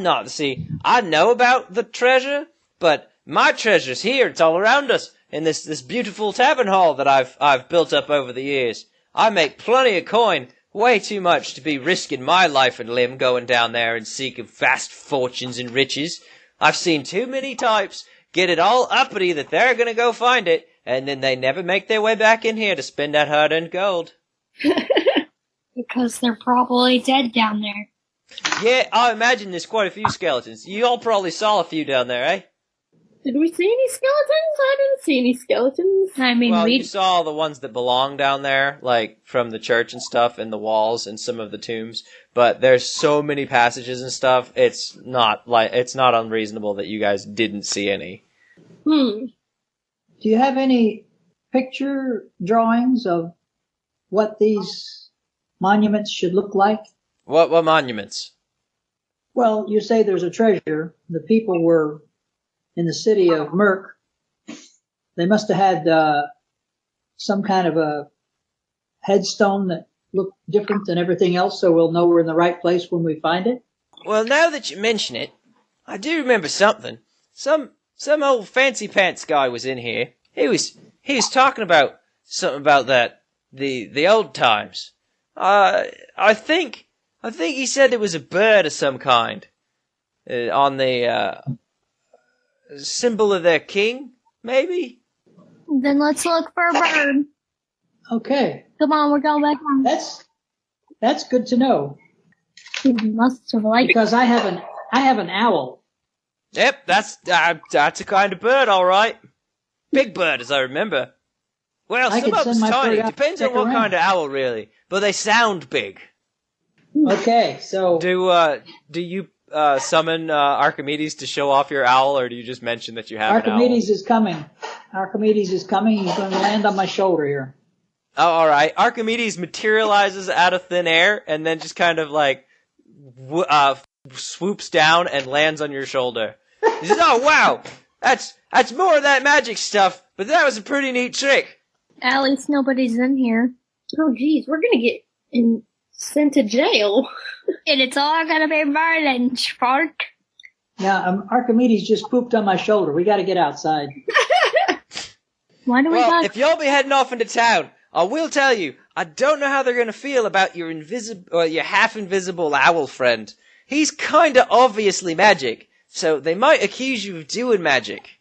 know about the treasure, but my treasure's here. It's all around us in this beautiful tavern hall that I've built up over the years. I make plenty of coin, way too much to be risking my life and limb going down there and seeking vast fortunes and riches. I've seen too many types get it all uppity that they're gonna go find it, and then they never make their way back in here to spend that hard-earned gold. Because they're probably dead down there. Yeah, I imagine there's quite a few skeletons. You all probably saw a few down there, eh? Did we see any skeletons? I didn't see any skeletons. I mean, Well, you saw the ones that belong down there, like from the church and stuff, and the walls and some of the tombs. But there's so many passages and stuff. It's not unreasonable that you guys didn't see any. Do you have any picture drawings of what these monuments should look like? What monuments? Well, you say there's a treasure. The people were in the city of Merk. They must have had some kind of a headstone that looked different than everything else, so we'll know we're in the right place when we find it. Well, now that you mention it, I do remember something. Some old fancy pants guy was in here. He was talking about something about the old times. I think he said it was a bird of some kind on the symbol of their king, maybe? Then let's look for a bird. Okay. Come on, we're going back home. That's good to know. He must have liked it. Because I have an owl. Yep, that's a kind of bird, all right. Big bird, as I remember. Well, I some could of them's send my tiny. bird out Depends to on check what around. kind of owl, really. But they sound big. Okay, so Do you summon Archimedes to show off your owl, or do you just mention that you have Archimedes is coming. Archimedes is coming. He's going to land on my shoulder here. an owl? Oh, all right. Archimedes materializes out of thin air and then just kind of like swoops down and lands on your shoulder. He says, "Oh wow, that's more of that magic stuff, but that was a pretty neat trick." At least nobody's in here. Oh, geez, we're gonna get sent to jail. And it's all gonna be violent, Spark. Now, Archimedes just pooped on my shoulder. We got to get outside. Why do we Well, got... if you'll be heading off into town, I will tell you, I don't know how they're going to feel about your your half-invisible owl friend. He's kind of obviously magic, so they might accuse you of doing magic.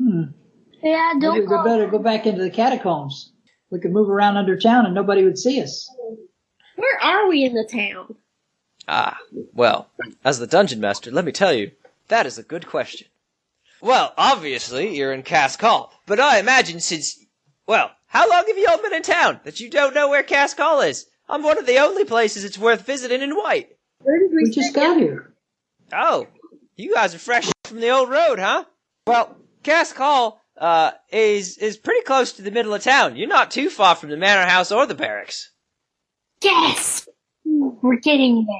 Yeah, Maybe don't we go. better go back into the catacombs. We could move around under town and nobody would see us. Where are we in the town? Ah, well, as the dungeon master, let me tell you, that is a good question. Well, obviously, you're in Cask Hall, but I imagine how long have you all been in town that you don't know where Cask Hall is? I'm one of the only places it's worth visiting in Wight. Where did We just got here. Oh, you guys are fresh from the old road, huh? Well, Cask Hall, is pretty close to the middle of town. You're not too far from the manor house or the barracks. Yes! We're getting there.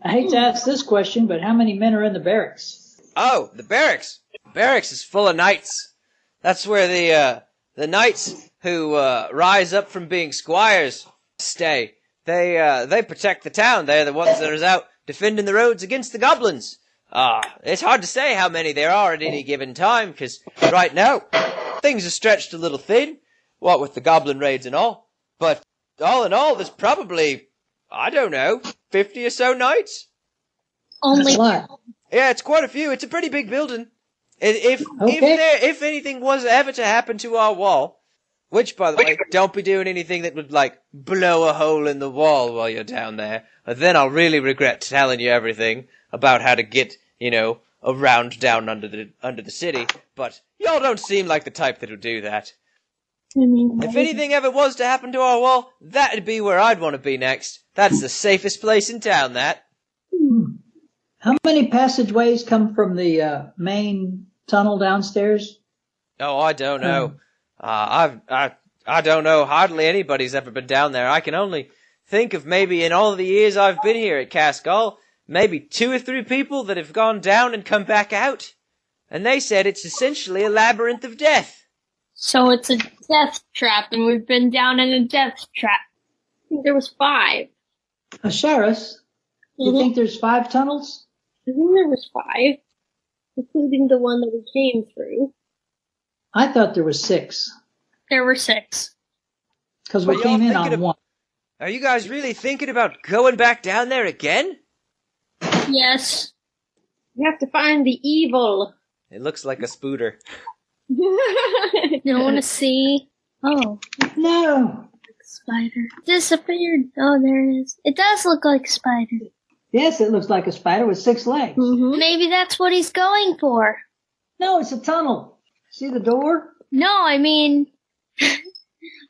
I hate to ask this question, but how many men are in the barracks? Oh, the barracks. Barracks is full of knights. That's where the knights who rise up from being squires stay. They protect the town. They're the ones that are out defending the roads against the goblins. It's hard to say how many there are at any given time, because right now things are stretched a little thin, what with the goblin raids and all. But all in all, there's probably, I don't know, 50 or so knights. Only That's a lot. Yeah, it's quite a few. It's a pretty big building. If anything was ever to happen to our wall, which, by the way, don't be doing anything that would, like, blow a hole in the wall while you're down there. Then I'll really regret telling you everything about how to get, around down under the city. But y'all don't seem like the type that would do that. If anything ever was to happen to our wall, that'd be where I'd want to be next. That's the safest place in town, that. How many passageways come from the main tunnel downstairs? Oh, I don't know. I don't know. Hardly anybody's ever been down there. I can only think of maybe in all the years I've been here at Cask Hall, maybe 2 or 3 people that have gone down and come back out. And they said it's essentially a labyrinth of death. So it's a death trap, and we've been down in a death trap. I think there was 5. Sharis, you Mhm. think there's 5 tunnels? I think there was 5, including the one that we came through. I thought there was 6, There were 6. because we Are y'all came in thinking on of- one. Are you guys really thinking about going back down there again? Yes. We have to find the evil. It looks like a spooter. You don't want to see? Oh, No. Spider disappeared. Oh, there it is. It does look like a spider. Yes, it looks like a spider with 6 legs. Mm-hmm. Maybe that's what he's going for. No, it's a tunnel. See the door? No, I mean,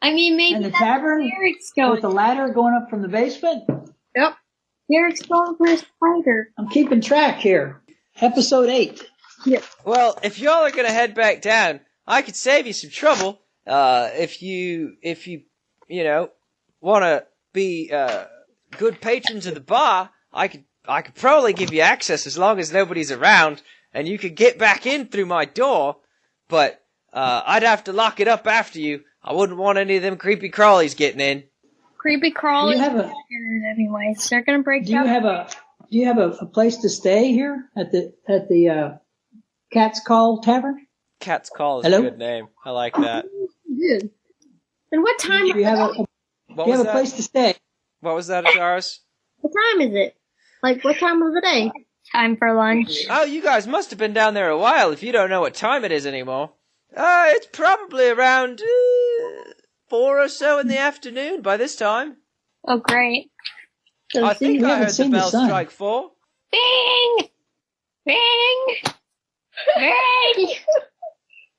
maybe And the that's tavern where Eric's going. with the ladder going up from the basement? Yep. Eric's going for a spider. I'm keeping track here. Episode 8. Well, if y'all are gonna head back down, I could save you some trouble. If you wanna be good patrons of the bar, I could probably give you access as long as nobody's around, and you could get back in through my door. But I'd have to lock it up after you. I wouldn't want any of them creepy crawlies getting in. Creepy crawlies Do you have a- are scared anyways. They're gonna break Do you down. have a place to stay here at the Cat's Call Tavern? Cat's Call is Hello? a good name. I like that. Good. And what time? Do you have a What do you was have a that? place to stay? What was that, Ajaris? What time is it? Like, what time of the day? Time for lunch. Oh, you guys must have been down there a while if you don't know what time it is anymore. It's probably around 4 or so in the afternoon by this time. Oh, great. So I think we I haven't heard the seen the bell sun. strike 4. Bing! Bing! Bing!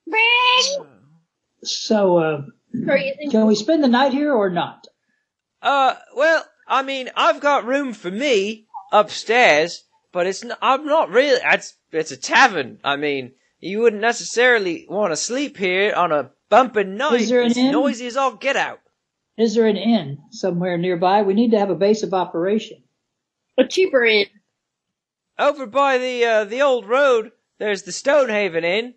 Bing! So, crazy. can we spend the night here or not? Well, I mean, I've got room for me upstairs, but I'm not really, it's a tavern. I mean, you wouldn't necessarily want to sleep here on a bumping night. Is there an It's inn? noisy as all get out. Is there an inn somewhere nearby? We need to have a base of operation. A cheaper inn. Over by the old road, there's the Stonehaven Inn.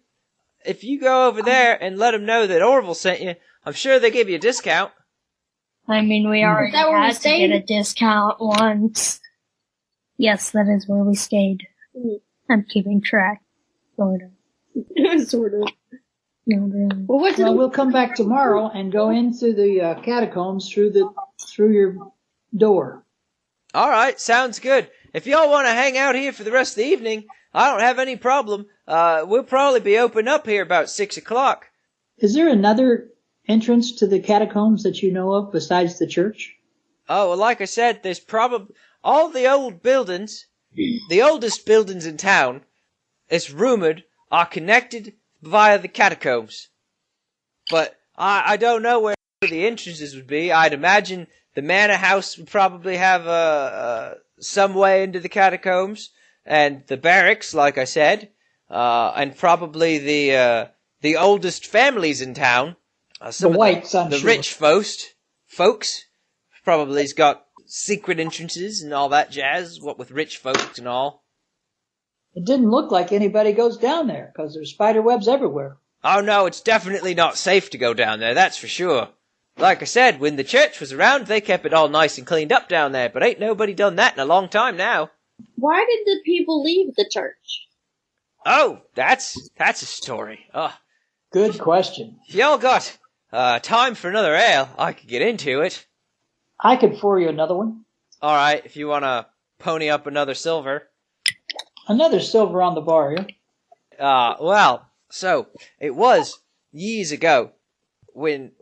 If you go over there and let them know that Orvil sent you, I'm sure they give you a discount. I mean, we already that where we had to get stayed? a discount once. Yes, that is where we stayed. Mhm. I'm keeping track. Sort of. Sort of. Not really. Well, what did Well, we'll come back tomorrow and go into the catacombs through your door. All right, sounds good. If y'all want to hang out here for the rest of the evening, I don't have any problem. We'll probably be open up here about 6 o'clock. Is there another entrance to the catacombs that you know of besides the church? Oh, well, like I said, there's probably all the old buildings, the oldest buildings in town, it's rumored, are connected via the catacombs. But I don't know where the entrances would be. I'd imagine the manor house would probably have some way into the catacombs, and the barracks, like I said, and probably the oldest families in town. Some The of Wights, I'm the sure. rich folks probably's got secret entrances and all that jazz, what with rich folks and all. It didn't look like anybody goes down there because there's spider webs everywhere. Oh no, it's definitely not safe to go down there, that's for sure. Like I said, when the church was around, they kept it all nice and cleaned up down there, but ain't nobody done that in a long time now. Why did the people leave the church? Oh, that's a story. Good question. If y'all got time for another ale, I could get into it. I could pour you another one. Alright, if you wanna pony up another silver. Another silver on the bar here. Well, so, it was years ago when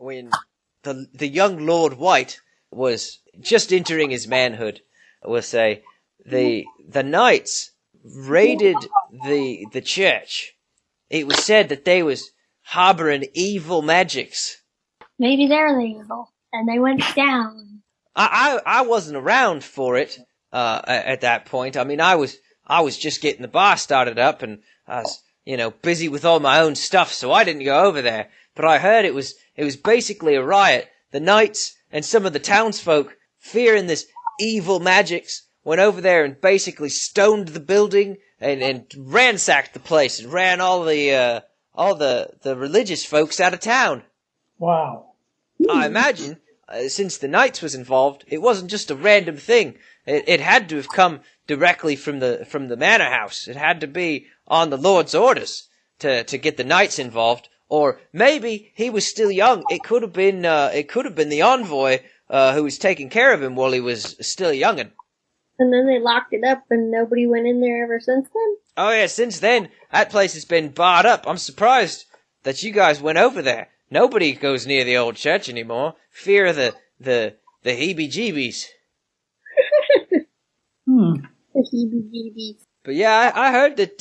the young Lord Wight was just entering his manhood, we'll say, the knights raided the church. It was said that they was harboring evil magics. Maybe they're the evil, and they went down. I wasn't around for it at that point. I mean, I was just getting the bar started up, and I was, busy with all my own stuff, so I didn't go over there. But I heard it was basically a riot. The knights and some of the townsfolk, fearing this evil magics, went over there and basically stoned the building and ransacked the place and ran all the religious folks out of town. Wow. I imagine, since the Knights was involved, it wasn't just a random thing. It had to have come directly from the manor house. It had to be on the Lord's orders to get the Knights involved. Or maybe he was still young. It could have been the envoy who was taking care of him while he was still a youngin'. And then they locked it up and nobody went in there ever since then? Oh yeah, since then, that place has been barred up. I'm surprised that you guys went over there. Nobody goes near the old church anymore. Fear of the heebie-jeebies. The heebie-jeebies. But yeah, I heard that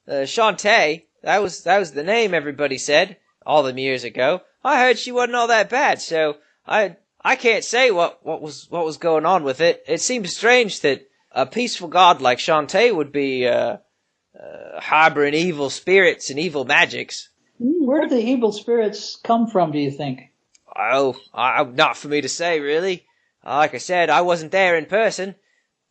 Shantae, that was the name everybody said all them years ago. I heard she wasn't all that bad, so I can't say what was going on with it. It seems strange that a peaceful god like Shantae would be harboring evil spirits and evil magics. Where do the evil spirits come from, do you think? Oh, not for me to say, really. Like I said, I wasn't there in person.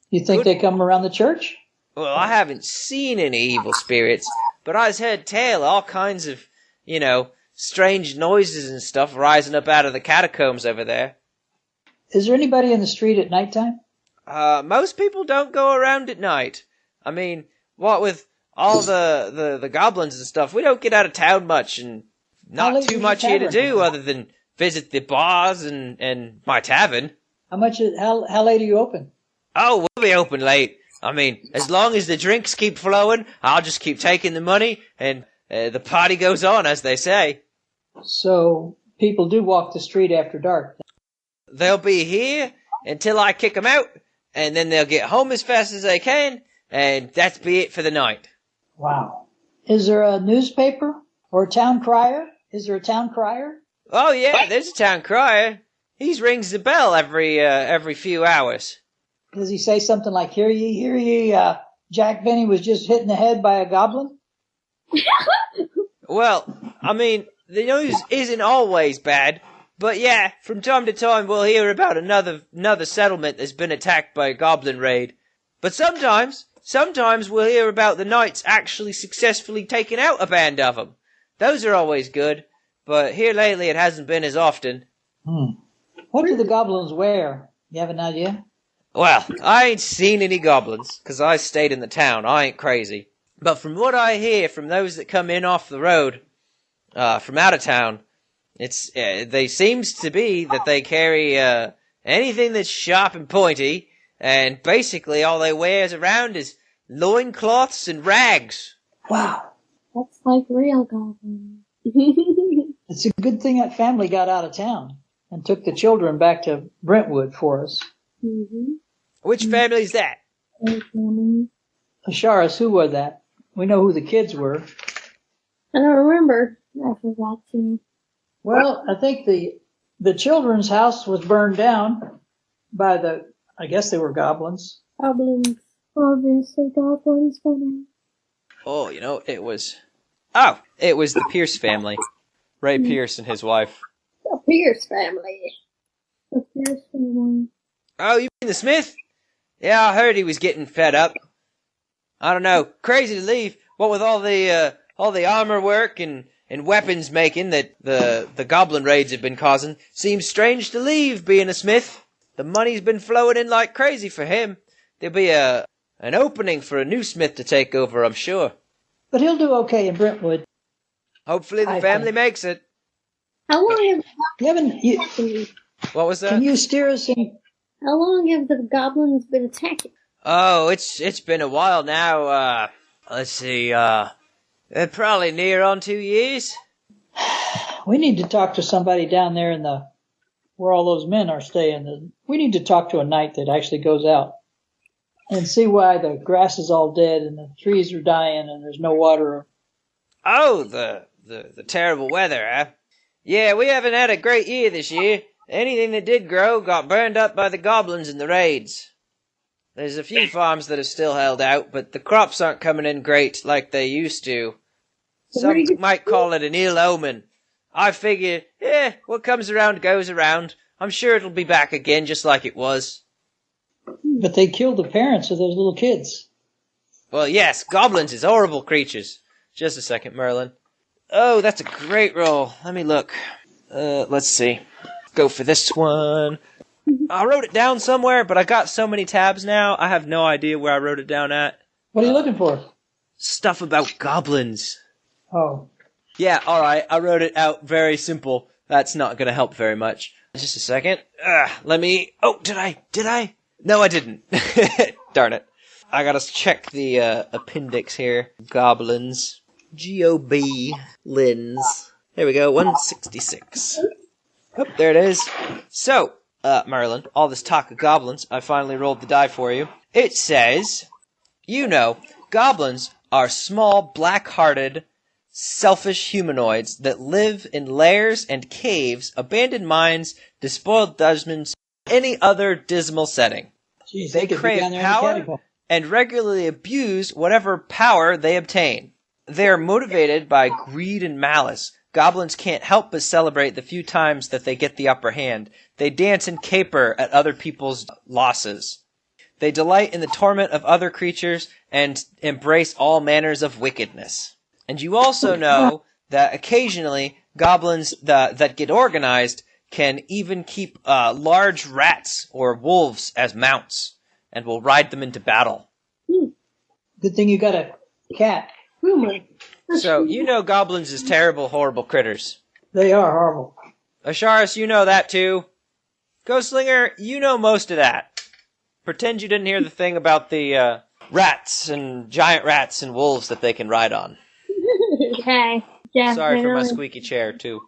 You think they come around the church? Well, I haven't seen any evil spirits, but I've heard tell all kinds of, strange noises and stuff rising up out of the catacombs over there. Is there anybody in the street at nighttime? Most people don't go around at night. I mean, what with all the goblins and stuff, we don't get out of town much, and not too much here to do other than visit the bars and my tavern. How late are you open? Oh, we'll be open late. I mean, as long as the drinks keep flowing, I'll just keep taking the money, and the party goes on, as they say. So, people do walk the street after dark. They'll be here until I kick them out, and then they'll get home as fast as they can, and that's be it for the night. Wow. Is there a newspaper or a town crier? Is there a town crier? Oh yeah, there's a town crier. He rings the bell every few hours. Does he say something like, hear ye, Jack Benny was just hit in the head by a goblin? Well, I mean, the news isn't always bad, but yeah, from time to time we'll hear about another settlement that's been attacked by a goblin raid. But sometimes we'll hear about the Knights actually successfully taking out a band of them. Those are always good, but here lately it hasn't been as often. What do the goblins wear? You have an idea? Well, I ain't seen any goblins, 'cause I stayed in the town. I ain't crazy. But from what I hear from those that come in off the road, from out of town, they seems to be that they carry anything that's sharp and pointy, and basically all they wears around is loincloths and rags. Wow. That's like real goblins. It's a good thing that family got out of town and took the children back to Brentwood for us. Mm-hmm. Which family's that? Asharis, who was that? We know who the kids were. I don't remember. I forgot to. Well, I think the children's house was burned down by I guess they were goblins. Goblins. Obviously, goblins, but Oh, it was the Pierce family. Ray Pierce and his wife. The Pierce family. the Pierce family. Oh, you mean the Smith? Yeah, I heard he was getting fed up. I don't know, crazy to leave. What with all the armor work and weapons making that the goblin raids have been causing, seems strange to leave being a smith. The money's been flowing in like crazy for him. There'll be an opening for a new smith to take over, I'm sure. But he'll do okay in Brentwood. Hopefully the family makes it. How long What was that? Can you steer us in? How long have the goblins been attacking? Oh, it's been a while now. Let's see, probably near on 2 years. We need to talk to somebody down there where all those men are staying. We need to talk to a knight that actually goes out and see why the grass is all dead and the trees are dying and there's no water. Oh, the terrible weather, huh? Yeah, we haven't had a great year this year. Anything that did grow got burned up by the goblins in the raids. There's a few farms that are still held out, but the crops aren't coming in great like they used to. Some might call it an ill omen. I figure, what comes around goes around. I'm sure it'll be back again just like it was. But they killed the parents of those little kids. Well, yes, goblins is horrible creatures. Just a second, Merlin. Oh, that's a great roll. Let me look. Let's see. Go for this one. I wrote it down somewhere, but I got so many tabs now, I have no idea where I wrote it down at. What are you looking for? Stuff about goblins. Oh. Yeah, alright, I wrote it out very simple. That's not gonna help very much. Just a second. Let me... Oh, did I? No, I didn't. Darn it. I gotta check the appendix here. Goblins. Goblins. There we go, 166. Oh, there it is. So, Merlin, all this talk of goblins, I finally rolled the die for you. It says, goblins are small, black-hearted, selfish humanoids that live in lairs and caves, abandoned mines, despoiled dungeons, any other dismal setting. Jeez, They could be crave down there in the power catacomb. and regularly abuse whatever power they obtain. They are motivated by greed and malice. Goblins can't help but celebrate the few times that they get the upper hand. They dance and caper at other people's losses. They delight in the torment of other creatures and embrace all manners of wickedness. And you also know that occasionally goblins that get organized can even keep large rats or wolves as mounts and will ride them into battle. Good thing you got a cat. So, goblins is terrible, horrible critters. They are horrible. Asharis, you know that too. Ghostlinger, you know most of that. Pretend you didn't hear the thing about the rats and giant rats and wolves that they can ride on. Okay. Yeah. Sorry for my squeaky chair, too.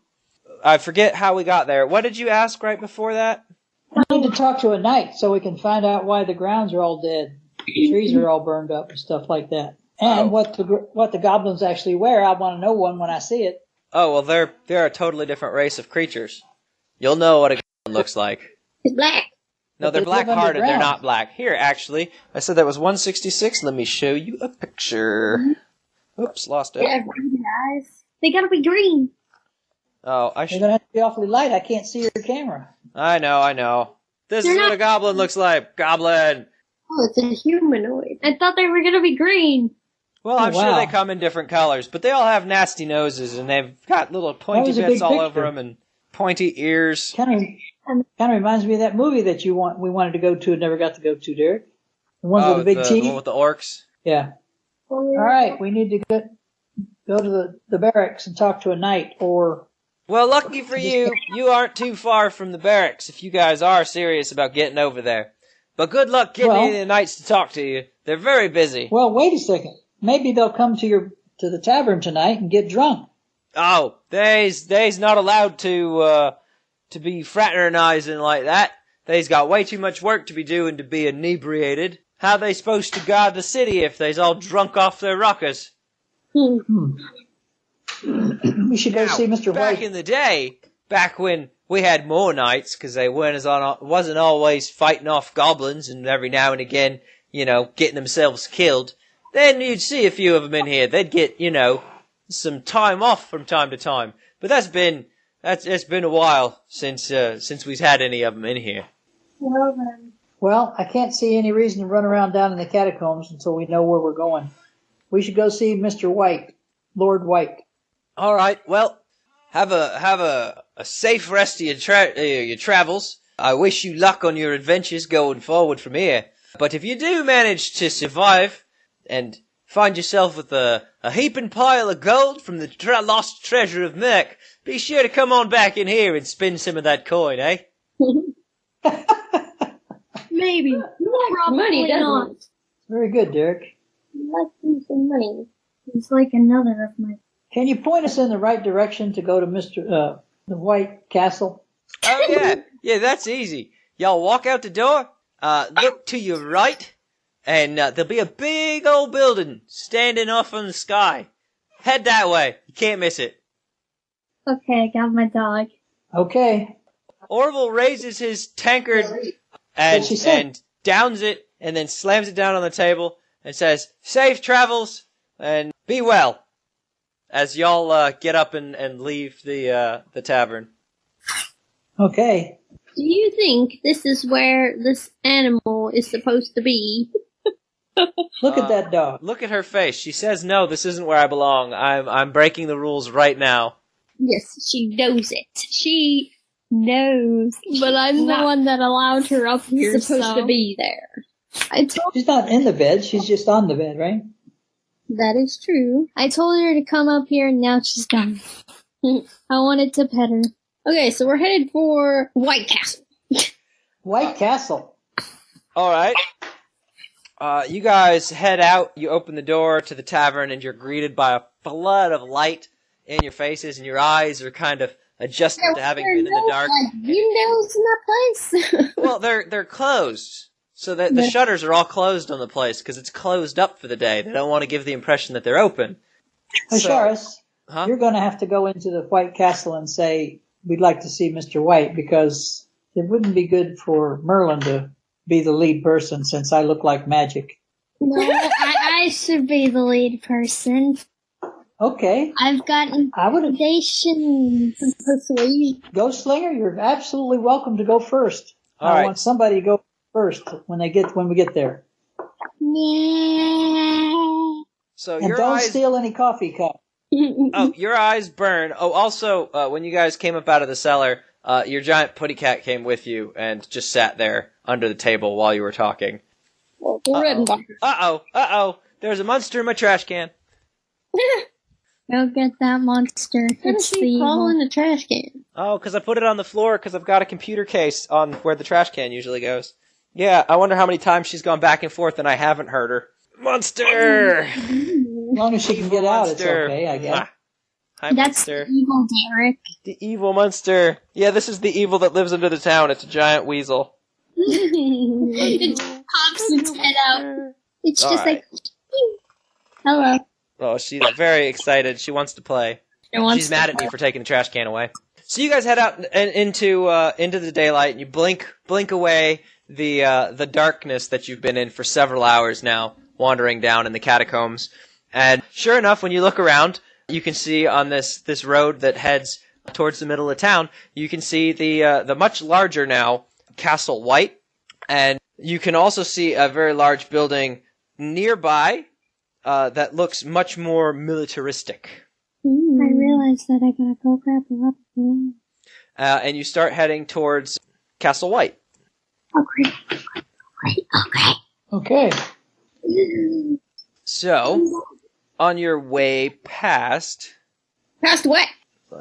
I forget how we got there. What did you ask right before that? We need to talk to a knight so we can find out why the grounds are all dead. Trees are all burned up and stuff like that. And what the goblins actually wear. I want to know one when I see it. Oh, well, they're a totally different race of creatures. You'll know what a goblin looks like. It's black. No, they're But they live black-hearted. They're underground. not black. Here, actually, I said that was 166. Let me show you a picture. Oops, lost it. Yeah, Guys, they gotta be green. Oh, I They're should. going to have to be awfully light. I can't see your camera. I know. This is what a goblin looks like. Goblin. Oh, it's a humanoid. I thought they were gonna be green. Well, I'm sure wow. they come in different colors, but they all have nasty noses, and they've got little pointy was a bits big all picture. over them and pointy ears. Kind of reminds me of that movie that we wanted to go to and never got to go to, Derek. The ones with the big the teeth. one with the orcs. Yeah. All right, we need to go to the barracks and talk to a knight or... Well, lucky for you, you aren't too far from the barracks if you guys are serious about getting over there. But good luck getting any of the knights to talk to you. They're very busy. Well, wait a second. Maybe they'll come to the tavern tonight and get drunk. Oh, they's not allowed to be fraternizing like that. They's got way too much work to be doing to be inebriated. How they supposed to guard the city if they's all drunk off their rockers? We should go see Mr. Back White. in the day, back when we had more knights, because they wasn't always fighting off goblins and every now and again, getting themselves killed, then you'd see a few of them in here. They'd get, some time off from time to time. But it's been a while since we've had any of them in here. Well then. Well, I can't see any reason to run around down in the catacombs until we know where we're going. We should go see Mr. White, Lord White. All right. Well, have a safe rest of your travels. I wish you luck on your adventures going forward from here. But if you do manage to survive and find yourself with a heaping pile of gold from the lost treasure of Merc, be sure to come on back in here and spend some of that coin, eh? Maybe. Probably money, doesn't not. it? Very good, Derek. Let's do some money. It's like another of my. Can you point us in the right direction to go to the White Castle? Oh, yeah. Yeah, that's easy. Y'all walk out the door, look to your right, and there'll be a big old building standing off in the sky. Head that way. You can't miss it. Okay, I got my dog. Okay. Orvil raises his tankard What'd she say? and downs it, and then slams it down on the table and says, "Safe travels and be well." As y'all get up and leave the tavern. Okay. Do you think this is where this animal is supposed to be? Look at that dog. Look at her face. She says, "No, this isn't where I belong. I'm breaking the rules right now." Yes, she knows it. She knows, but I'm the one that allowed her up here. is supposed to be there. I told She's not in the bed. She's just on the bed, right? That is true. I told her to come up here, and now she's gone. I wanted to pet her. Okay, so we're headed for White Castle. White Castle. All right. You guys head out. You open the door to the tavern, and you're greeted by a flood of light in your faces, and your eyes are kind of adjusted to having been in the dark. Like windows in that place. Well, they're closed, so that the shutters are all closed on the place because it's closed up for the day. They don't want to give the impression that they're open. Asharis, Huh? you're going to have to go into the White Castle and say, we'd like to see Mr. White, because it wouldn't be good for Merlin to be the lead person since I look like magic. No, I should be the lead person. Okay. I've gotten I would have. foundations. Ghost Slinger, you're absolutely welcome to go first. All I right. want somebody to go first when we get there. Yeah. So And your don't eyes. steal any coffee cup. Oh, your eyes burn. Oh, also, when you guys came up out of the cellar, your giant putty cat came with you and just sat there under the table while you were talking. Uh-oh. There's a monster in my trash can. Go get that monster. How does It's the she fall evil. in the trash can? Oh, because I put it on the floor because I've got a computer case on where the trash can usually goes. Yeah, I wonder how many times she's gone back and forth and I haven't heard her. Monster! As long as she can get out, it's Monster. okay, I guess. Mwah. Hi, That's monster. the evil Derek. The evil monster. Yeah, this is the evil that lives under the town. It's a giant weasel. It pops its head out. It's All just right. like, hello. Oh, she's very excited. She wants to play. She's mad at me for taking the trash can away. So you guys head out and into the daylight, and you blink away the darkness that you've been in for several hours now, wandering down in the catacombs. And sure enough, when you look around, you can see on this road that heads towards the middle of town, you can see the much larger now Castle Wight, and you can also see a very large building nearby that looks much more militaristic. I realized that I gotta go grab a rubber band. And you start heading towards Castle Wight. Okay. Okay. So, on your way past, Passed away.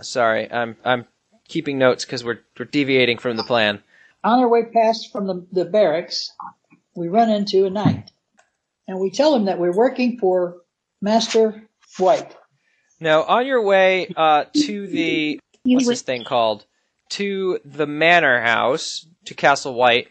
sorry, I'm keeping notes because we're deviating from the plan. On our way past from the barracks, we run into a knight. And we tell him that we're working for Master White. Now, on your way to the what's this thing called? To the manor house, to Castle Wight,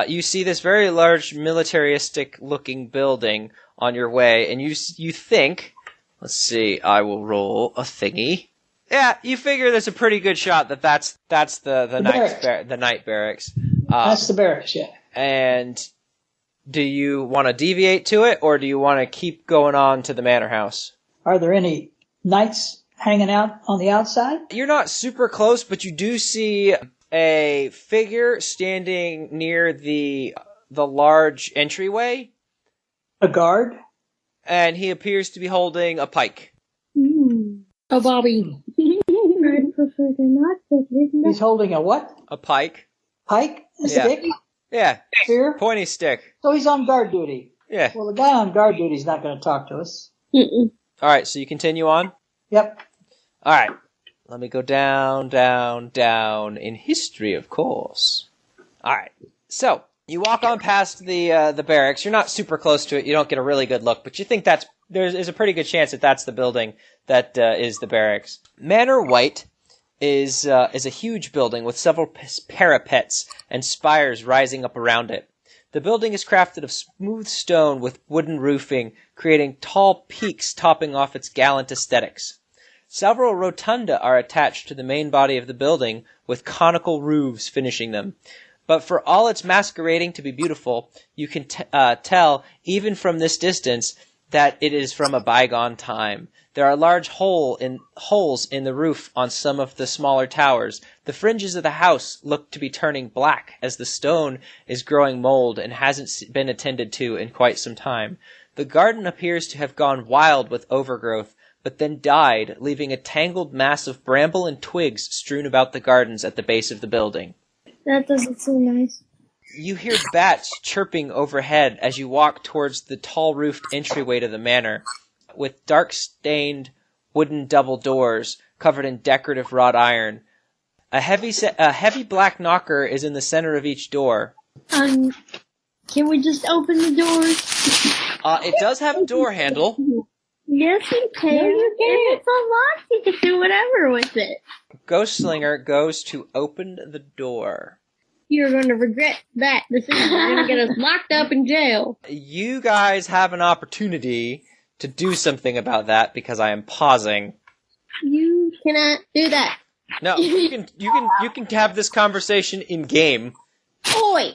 you see this very large militaristic-looking building on your way, and you think, let's see, I will roll a thingy. Yeah, you figure there's a pretty good shot that's the night barracks. That's the barracks, yeah. And do you want to deviate to it, or do you want to keep going on to the manor house? Are there any knights hanging out on the outside? You're not super close, but you do see a figure standing near the large entryway, A guard? and he appears to be holding a pike. Oh, Bobby. I'd prefer to not take it. He's holding a what? A pike? Pike? A Yeah. stick? Yeah, Spear? pointy stick. So he's on guard duty. Yeah. Well, the guy on guard duty is not going to talk to us. Mm-mm. All right, so you continue on? Yep. All right. Let me go down in history, of course. All right. So you walk on past the barracks. You're not super close to it. You don't get a really good look, but you think there's a pretty good chance that that's the building that is the barracks. Manor Wight is a huge building with several parapets and spires rising up around it. The building is crafted of smooth stone with wooden roofing, creating tall peaks topping off its gallant aesthetics. Several rotunda are attached to the main body of the building, with conical roofs finishing them. But for all its masquerading to be beautiful, you can tell, even from this distance, that it is from a bygone time. There are large holes in the roof on some of the smaller towers. The fringes of the house look to be turning black as the stone is growing mold and hasn't been attended to in quite some time. The garden appears to have gone wild with overgrowth, but then died, leaving a tangled mass of bramble and twigs strewn about the gardens at the base of the building. That doesn't seem nice. You hear bats chirping overhead as you walk towards the tall-roofed entryway to the manor, with dark-stained wooden double doors covered in decorative wrought iron. A heavy black knocker is in the center of each door. Can we just open the doors? It does have a door handle. Yes, you can. No, you can't. If it's unlocked, you can do whatever with it. Ghostslinger goes to open the door. You're going to regret that decision. You're going to get us locked up in jail. You guys have an opportunity to do something about that because I am pausing. You cannot do that. No, you can have this conversation in game. Oi!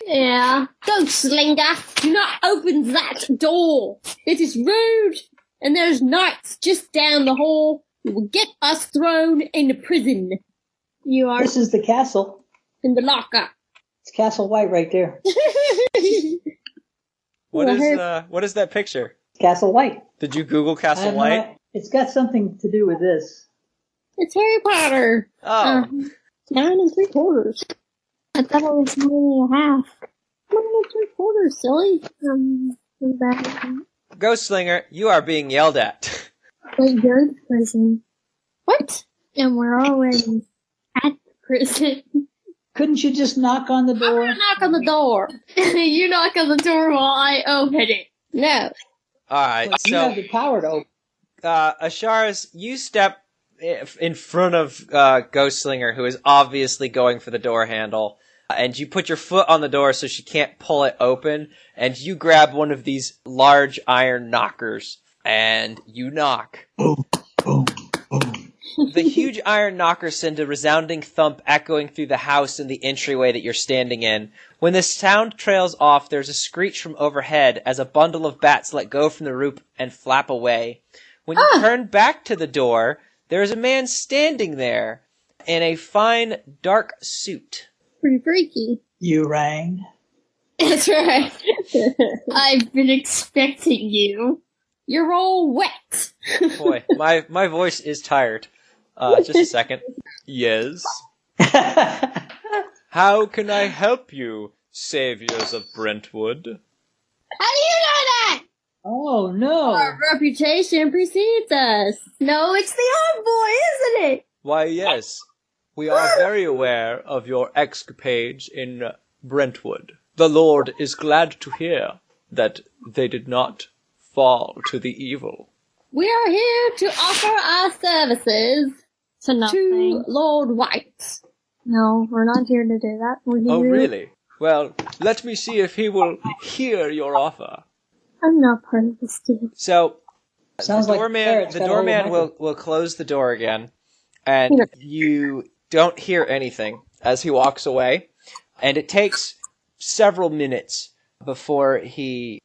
Yeah. Ghostslinger, do not open that door. It is rude, and there's knights just down the hall who will get us thrown into prison. You are. This is the castle. In the lockup. It's Castle Wight right there. What is that picture? Castle Wight. Did you Google Castle Wight? It's got something to do with this. It's Harry Potter. Oh. 9 3/4. I thought it was 9.5. 9 3/4, silly. Ghostslinger, you are being yelled at. But you're the prison. What? And we're already at the prison. Couldn't you just knock on the I'm door? gonna knock on the door. You knock on the door while I open it. No. Alright, You so, have the power to open. Asharis, you step in front of Ghostslinger, who is obviously going for the door handle, and you put your foot on the door so she can't pull it open, and you grab one of these large iron knockers, and you knock. Boom, boom, boom. The huge iron knockers send a resounding thump echoing through the house and the entryway that you're standing in. When the sound trails off, there's a screech from overhead as a bundle of bats let go from the roof and flap away. When you turn back to the door, there is a man standing there in a fine, dark suit. Pretty freaky. You rang. That's right. I've been expecting you. You're all wet. Boy, my voice is tired. Just a second. Yes? How can I help you, saviors of Brentwood? How do you know that? Oh, no. Our reputation precedes us. No, it's the old boy, isn't it? Why, yes. We are very aware of your escapades in Brentwood. The Lord is glad to hear that they did not fall to the evil. We are here to offer our services To nothing. to Lord Wight. No, we're not here to do that. We're here Oh, really? Well, let me see if he will hear your offer. I'm not part of this deal. So, Sounds the like doorman, Barrett's the got a hold of doorman Michael. will close the door again, and you don't hear anything as he walks away, and it takes several minutes before he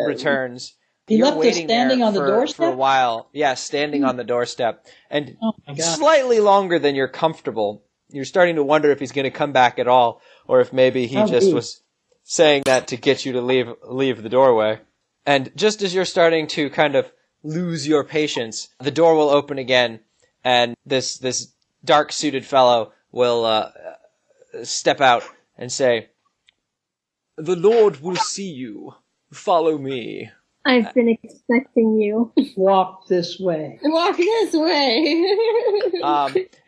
returns. He You're left us waiting standing there on the for doorstep? a while. Yeah, standing on the doorstep. And Oh, my God. slightly longer than you're comfortable. You're starting to wonder if he's going to come back at all, or if maybe he Oh, just geez. was saying that to get you to leave the doorway. And just as you're starting to kind of lose your patience, the door will open again, and this dark-suited fellow will step out and say, "The Lord will see you. Follow me." I've been expecting you. Walk this way. Walk this way.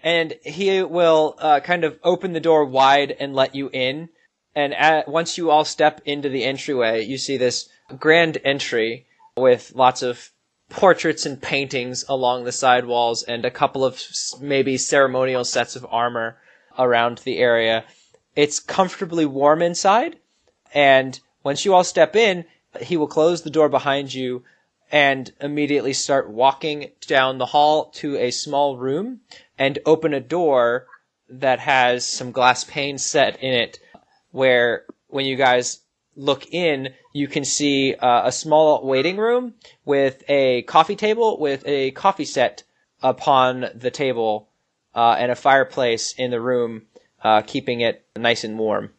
And he will kind of open the door wide and let you in. And once you all step into the entryway, you see this grand entry with lots of portraits and paintings along the side walls and a couple of maybe ceremonial sets of armor around the area. It's comfortably warm inside, and once you all step in, he will close the door behind you and immediately start walking down the hall to a small room and open a door that has some glass panes set in it, where when you guys look in, you can see a small waiting room with a coffee table with a coffee set upon the table and a fireplace in the room, keeping it nice and warm.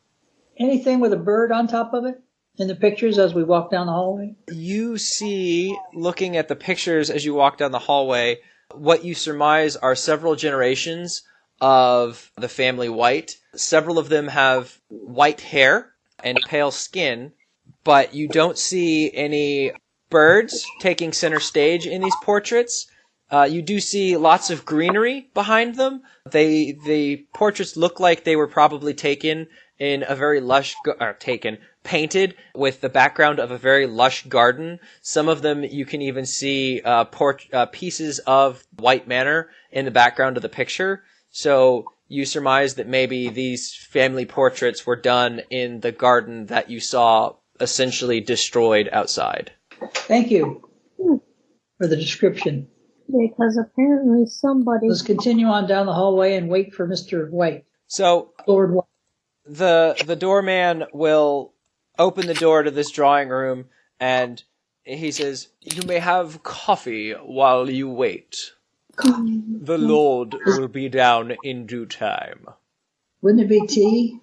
Anything with a bird on top of it in the pictures as we walk down the hallway? You see, looking at the pictures as you walk down the hallway, what you surmise are several generations of the family Wight. Several of them have white hair and pale skin, but you don't see any birds taking center stage in these portraits. You do see lots of greenery behind them. The portraits look like they were probably taken in a very lush, painted with the background of a very lush garden. Some of them you can even see pieces of Wight Manor in the background of the picture. So you surmise that maybe these family portraits were done in the garden that you saw essentially destroyed outside. Thank you for the description. Because apparently somebody... Let's continue on down the hallway and wait for Mr. Wight. So Lord Wight. the doorman will open the door to this drawing room, and he says, "You may have coffee while you wait. The Lord will be down in due time." Wouldn't it be tea?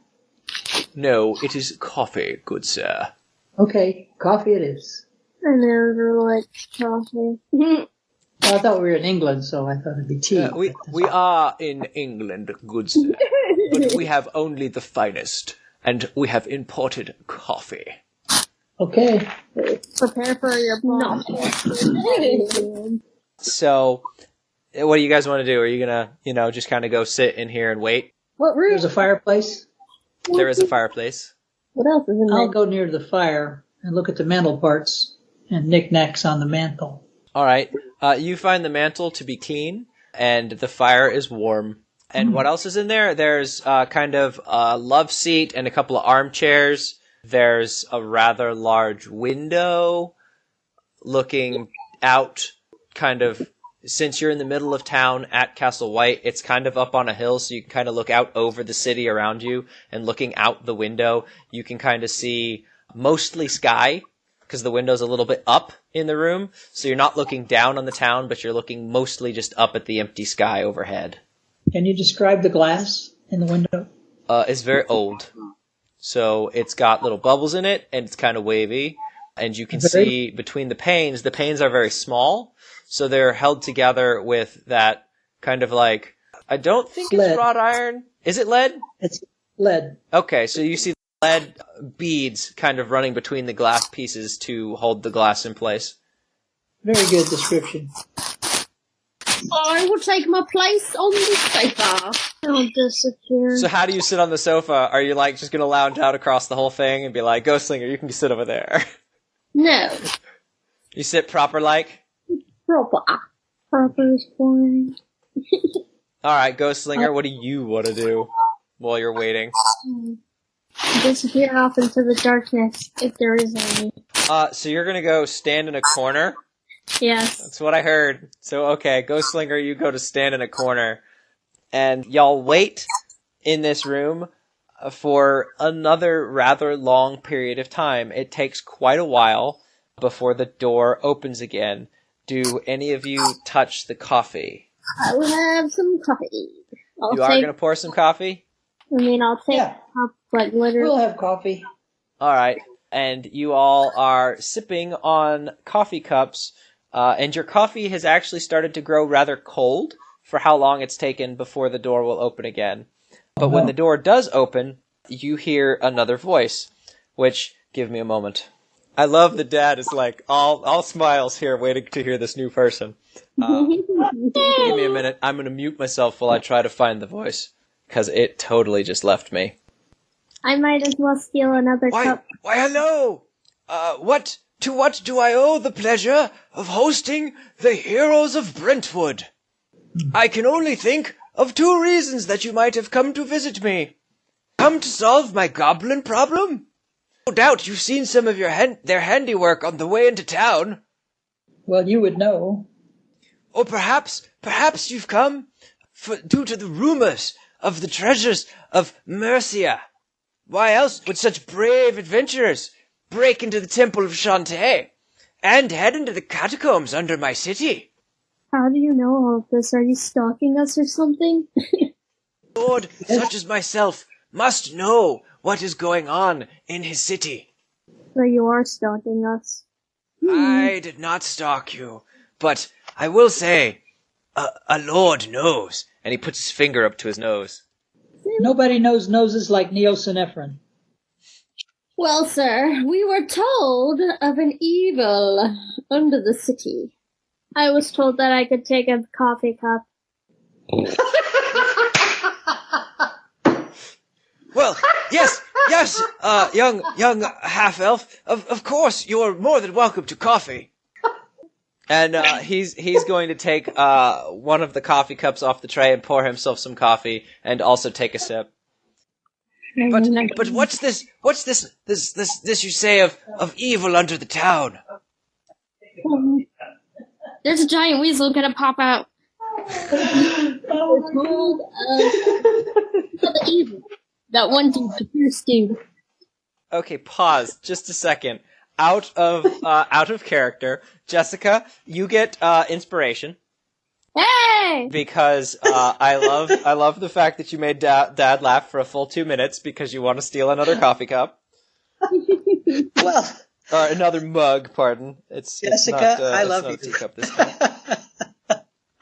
No, it is coffee, good sir. Okay, coffee it is. I never liked coffee. Well, I thought we were in England, so I thought it'd be tea. We are in England, good sir, but we have only the finest, and we have imported coffee. Okay. Prepare for your bomb. So, what do you guys want to do? Are you gonna, just kind of go sit in here and wait? What room? There's a fireplace. There is a fireplace. What else is in there? I'll go near the fire and look at the mantel parts and knickknacks on the mantel. All right. You find the mantle to be clean, and the fire is warm. And what else is in there? There's kind of a love seat and a couple of armchairs. There's a rather large window looking out, kind of, since you're in the middle of town at Castle Wight, it's kind of up on a hill, so you can kind of look out over the city around you, and looking out the window, you can kind of see mostly sky, because the window's a little bit up in the room, so you're not looking down on the town, but you're looking mostly just up at the empty sky overhead. Can you describe the glass in the window? It's very old. So it's got little bubbles in it, and it's kind of wavy. And you can see between the panes are very small, so they're held together with that kind of like, I don't think lead. It's wrought iron. Is it lead? It's lead. Okay, so you see lead beads kind of running between the glass pieces to hold the glass in place. Very good description. I will take my place on the sofa. I'll disappear. So how do you sit on the sofa? Are you like just going to lounge out across the whole thing and be like, Ghostlinger, you can sit over there? No. You sit proper like? Proper. Proper is boring. Alright, Ghostlinger, what do you want to do while you're waiting? Disappear off into the darkness, if there is any. So you're going to go stand in a corner? Yes. That's what I heard. So, okay, Ghostlinger, you go to stand in a corner, and y'all wait in this room for another rather long period of time. It takes quite a while before the door opens again. Do any of you touch the coffee? I will have some coffee. You are going to pour some coffee? I'll take a cup, like literally. We'll have coffee. Alright, and you all are sipping on coffee cups, and your coffee has actually started to grow rather cold for how long it's taken before the door will open again. But when the door does open, you hear another voice, which, give me a moment. I love that Dad is like, all smiles here, waiting to hear this new person. Give me a minute, I'm going to mute myself while I try to find the voice, because it totally just left me. I might as well steal another cup. Why, hello! To what do I owe the pleasure of hosting the heroes of Brentwood? I can only think of 2 reasons that you might have come to visit me. Come to solve my goblin problem? No doubt you've seen some of their handiwork on the way into town. Well, you would know. Or perhaps you've come due to the rumors of the treasures of Mercia. Why else would such brave adventurers break into the Temple of Shantae and head into the catacombs under my city. How do you know all of this? Are you stalking us or something? Lord, such as myself, must know what is going on in his city. So you are stalking us. I did not stalk you, but I will say, a lord knows. And he puts his finger up to his nose. Nobody knows noses like Neosinephrine. Well, sir, we were told of an evil under the city. I was told that I could take a coffee cup. Well, yes, young half-elf, of course, you're more than welcome to coffee. And he's going to take one of the coffee cups off the tray and pour himself some coffee, and also take a sip. But what's this you say of evil under the town? There's a giant weasel gonna pop out. We're told of the evil. That one dude, the first dude. Okay, pause just a second. Out of character, Jessica, you get inspiration. Hey! Because I love the fact that you made Dad laugh for a full 2 minutes because you want to steal another coffee cup. Well, Or another mug, pardon. Jessica, I love you. Teacup this time.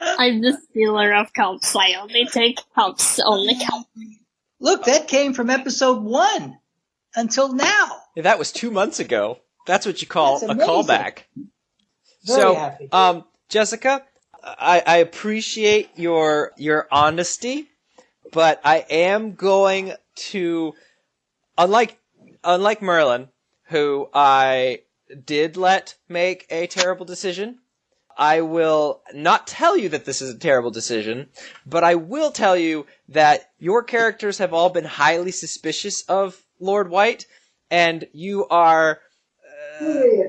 I'm the stealer of cups. I only take cups, only cups. Look, that came from episode 1 until now. Yeah, that was 2 months ago. That's what you call That's a amazing. callback. Very happy. Jessica, I appreciate your honesty, but I am going to, unlike Merlin, who I did let make a terrible decision, I will not tell you that this is a terrible decision, but I will tell you that your characters have all been highly suspicious of Lord Wight, and you are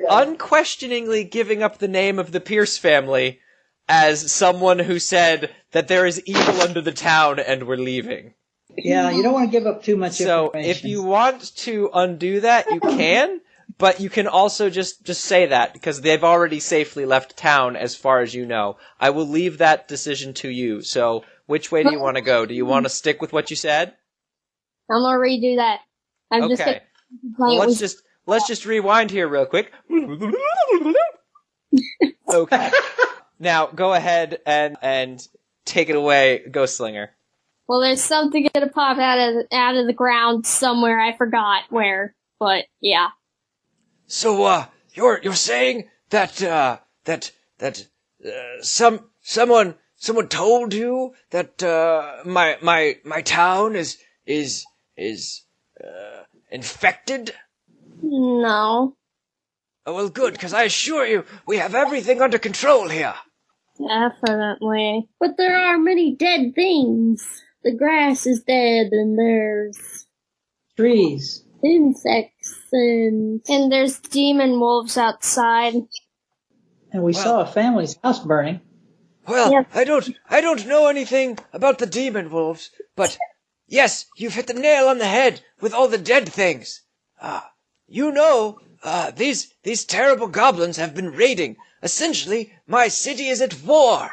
unquestioningly giving up the name of the Pierce family as someone who said that there is evil under the town and we're leaving. Yeah, you don't want to give up too much So information. if you want to undo that, you can, but you can also just say that, because they've already safely left town as far as you know. I will leave that decision to you. So which way do you want to go? Do you want to stick with what you said? I'm gonna redo that. I'm just Okay. gonna Let's just rewind here real quick. Okay. Now go ahead and take it away, Ghost Slinger. Well, there's something gonna pop out of the ground somewhere. I forgot where, but yeah. So you're saying that someone told you that my town is infected? No. Oh, well, good, because I assure you, we have everything under control here. Definitely. But there are many dead things. The grass is dead, and there's Trees. insects, and there's demon wolves outside. And we saw a family's house burning. Well, Yep. I don't know anything about the demon wolves, but yes, you've hit the nail on the head with all the dead things. These terrible goblins have been raiding. Essentially, my city is at war.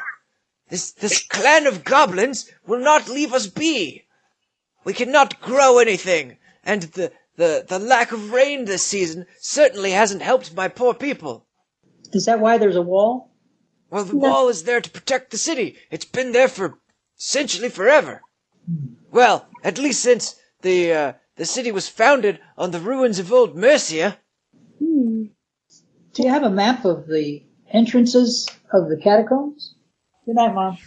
This clan of goblins will not leave us be. We cannot grow anything, and the lack of rain this season certainly hasn't helped my poor people. Is that why there's a wall? Well, the wall is there to protect the city. It's been there for essentially forever. Well, at least since the city was founded on the ruins of old Mercia. Do you have a map of the entrances of the catacombs? Good night, Mom.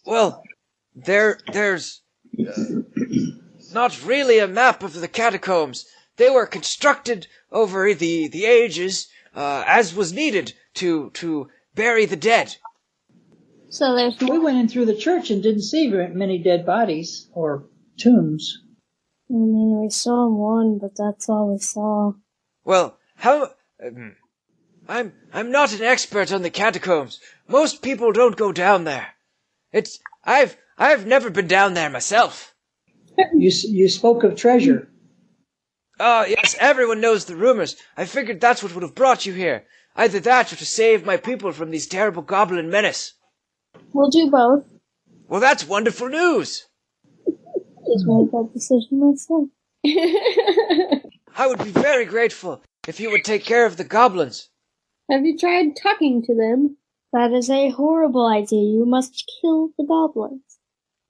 Well, there's not really a map of the catacombs. They were constructed over the ages as was needed to bury the dead. So there's We went in through the church and didn't see very many dead bodies or tombs. I mean, we saw one, but that's all we saw. Well, how? I'm not an expert on the catacombs. Most people don't go down there. I've never been down there myself. You spoke of treasure. Ah, yes, everyone knows the rumors. I figured that's what would have brought you here. Either that or to save my people from these terrible goblin menace. We'll do both. Well, that's wonderful news. Just made that decision myself. I would be very grateful if you would take care of the goblins. Have you tried talking to them? That is a horrible idea. You must kill the goblins.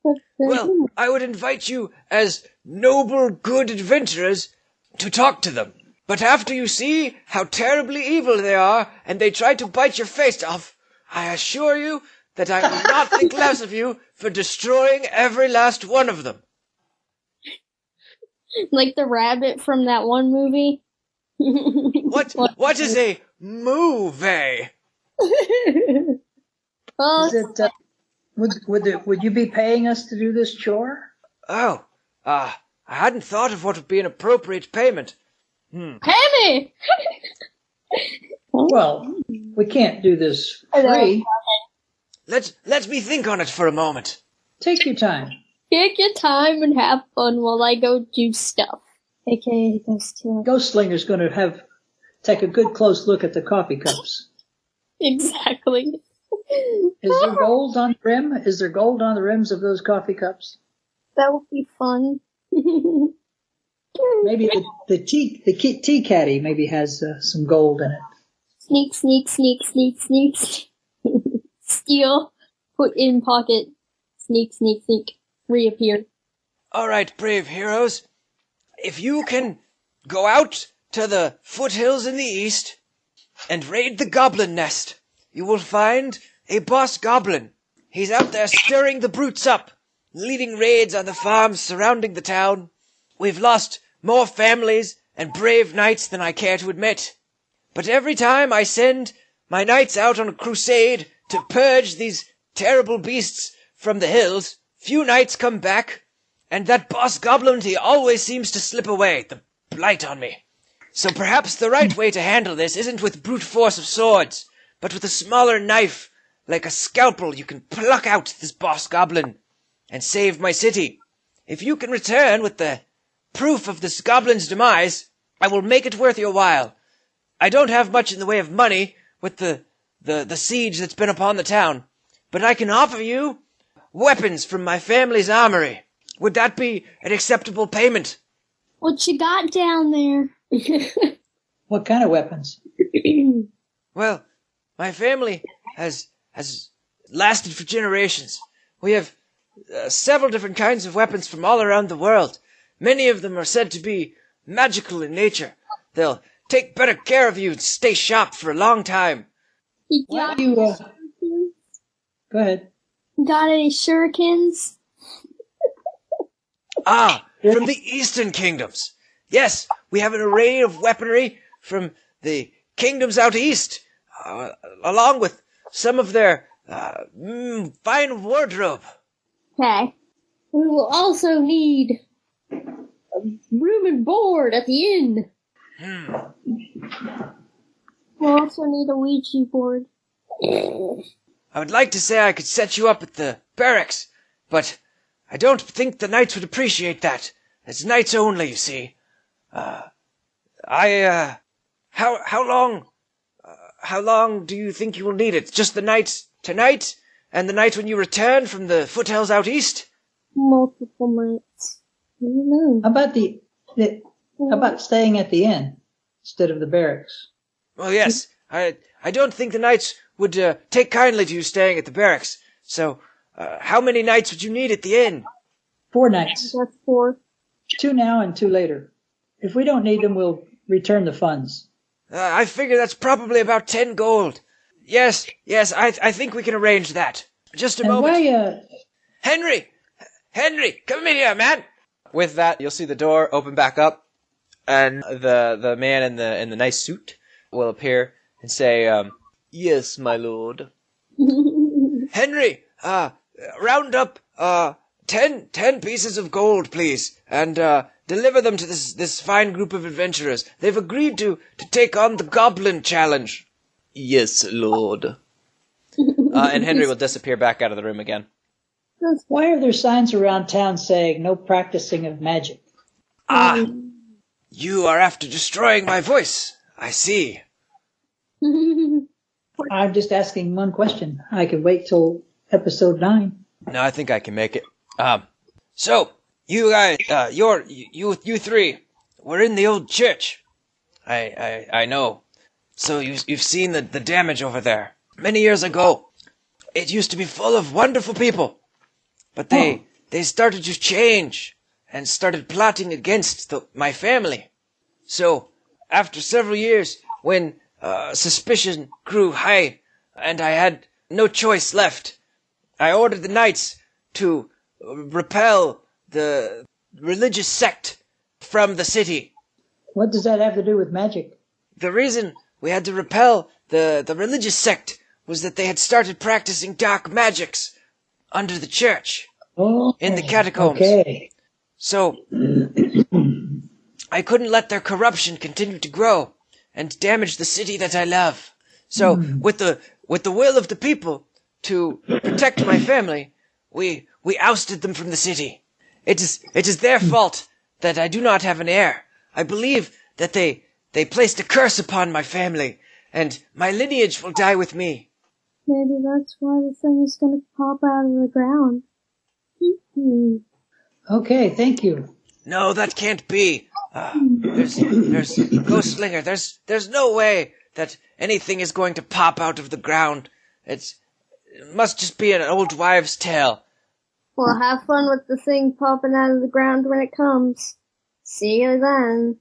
But Well, I would invite you as noble, good adventurers to talk to them. But after you see how terribly evil they are, and they try to bite your face off, I assure you that I will not think less of you for destroying every last one of them. Like the rabbit from that one movie. What is a movie? Well, Is it, would you be paying us to do this chore? Oh, I hadn't thought of what would be an appropriate payment. Hammy! Well, we can't do this free. Let me think on it for a moment. Take your time. Take your time and have fun while I go do stuff. AKA goes to Ghost Slinger's going to take a good close look at the coffee cups. Exactly. Is there gold on the rim? Is there gold on the rims of those coffee cups? That would be fun. Maybe the tea caddy maybe has some gold in it. Sneak, sneak, sneak, sneak, sneak. Steal. Put in pocket. Sneak, sneak, sneak. Reappear. All right, brave heroes. If you can go out to the foothills in the east and raid the goblin nest, you will find a boss goblin. He's out there stirring the brutes up, leading raids on the farms surrounding the town. We've lost more families and brave knights than I care to admit. But every time I send my knights out on a crusade to purge these terrible beasts from the hills, few knights come back, and that boss goblin, he always seems to slip away, the blight on me. So perhaps the right way to handle this isn't with brute force of swords, but with a smaller knife, like a scalpel. You can pluck out this boss goblin and save my city. If you can return with the proof of this goblin's demise, I will make it worth your while. I don't have much in the way of money with the siege that's been upon the town, but I can offer you weapons from my family's armory. Would that be an acceptable payment? What you got down there? What kind of weapons? Well, my family has lasted for generations. We have several different kinds of weapons from all around the world. Many of them are said to be magical in nature. They'll take better care of you and stay sharp for a long time. You Why got, do you, go ahead. got any shurikens? Ah, from the Eastern Kingdoms. Yes, we have an array of weaponry from the kingdoms out east, along with some of their fine wardrobe. Okay. We will also need room and board at the inn. We'll also need a Ouija board. I would like to say I could set you up at the barracks, but I don't think the knights would appreciate that. It's knights only, you see. How long do you think you will need it? Just the night tonight, and the night when you return from the foothills out east? Multiple nights. I don't know. How about staying at the inn instead of the barracks? Well, yes. I don't think the knights would take kindly to you staying at the barracks. So, how many nights would you need at the inn? 4 nights. That's 4. 2 now and 2 later. If we don't need them, we'll return the funds. I figure that's probably about 10 gold. Yes, I think we can arrange that. Just a And moment. why, Henry, come in here, man. With that, you'll see the door open back up, and the man in the nice suit will appear and say, "Yes, my lord." Henry, round up 10 pieces of gold, please, and deliver them to this fine group of adventurers. They've agreed to take on the goblin challenge. Yes, lord. And Henry will disappear back out of the room again. why are there signs around town saying no practicing of magic? You are after destroying my voice. I see. I'm just asking one question. I can wait till episode 9. No, I think I can make it. So, you guys, you three, were in the old church. I know. So you've seen the damage over there. Many years ago, it used to be full of wonderful people. But they started to change and started plotting against my family. So, after several years, when suspicion grew high and I had no choice left, I ordered the knights to repel the religious sect from the city. What does that have to do with magic? The reason we had to repel the religious sect was that they had started practicing dark magics under the church, in the catacombs. Okay. So, I couldn't let their corruption continue to grow and damage the city that I love. So, with the will of the people to protect my family, we ousted them from the city. It is their fault that I do not have an heir. I believe that they placed a curse upon my family, and my lineage will die with me. Maybe that's why the thing is gonna pop out of the ground. Okay, thank you. No, that can't be. There's Ghostslinger. There's no way that anything is going to pop out of the ground. It must just be an old wives' tale. Well, have fun with the thing popping out of the ground when it comes. See you then.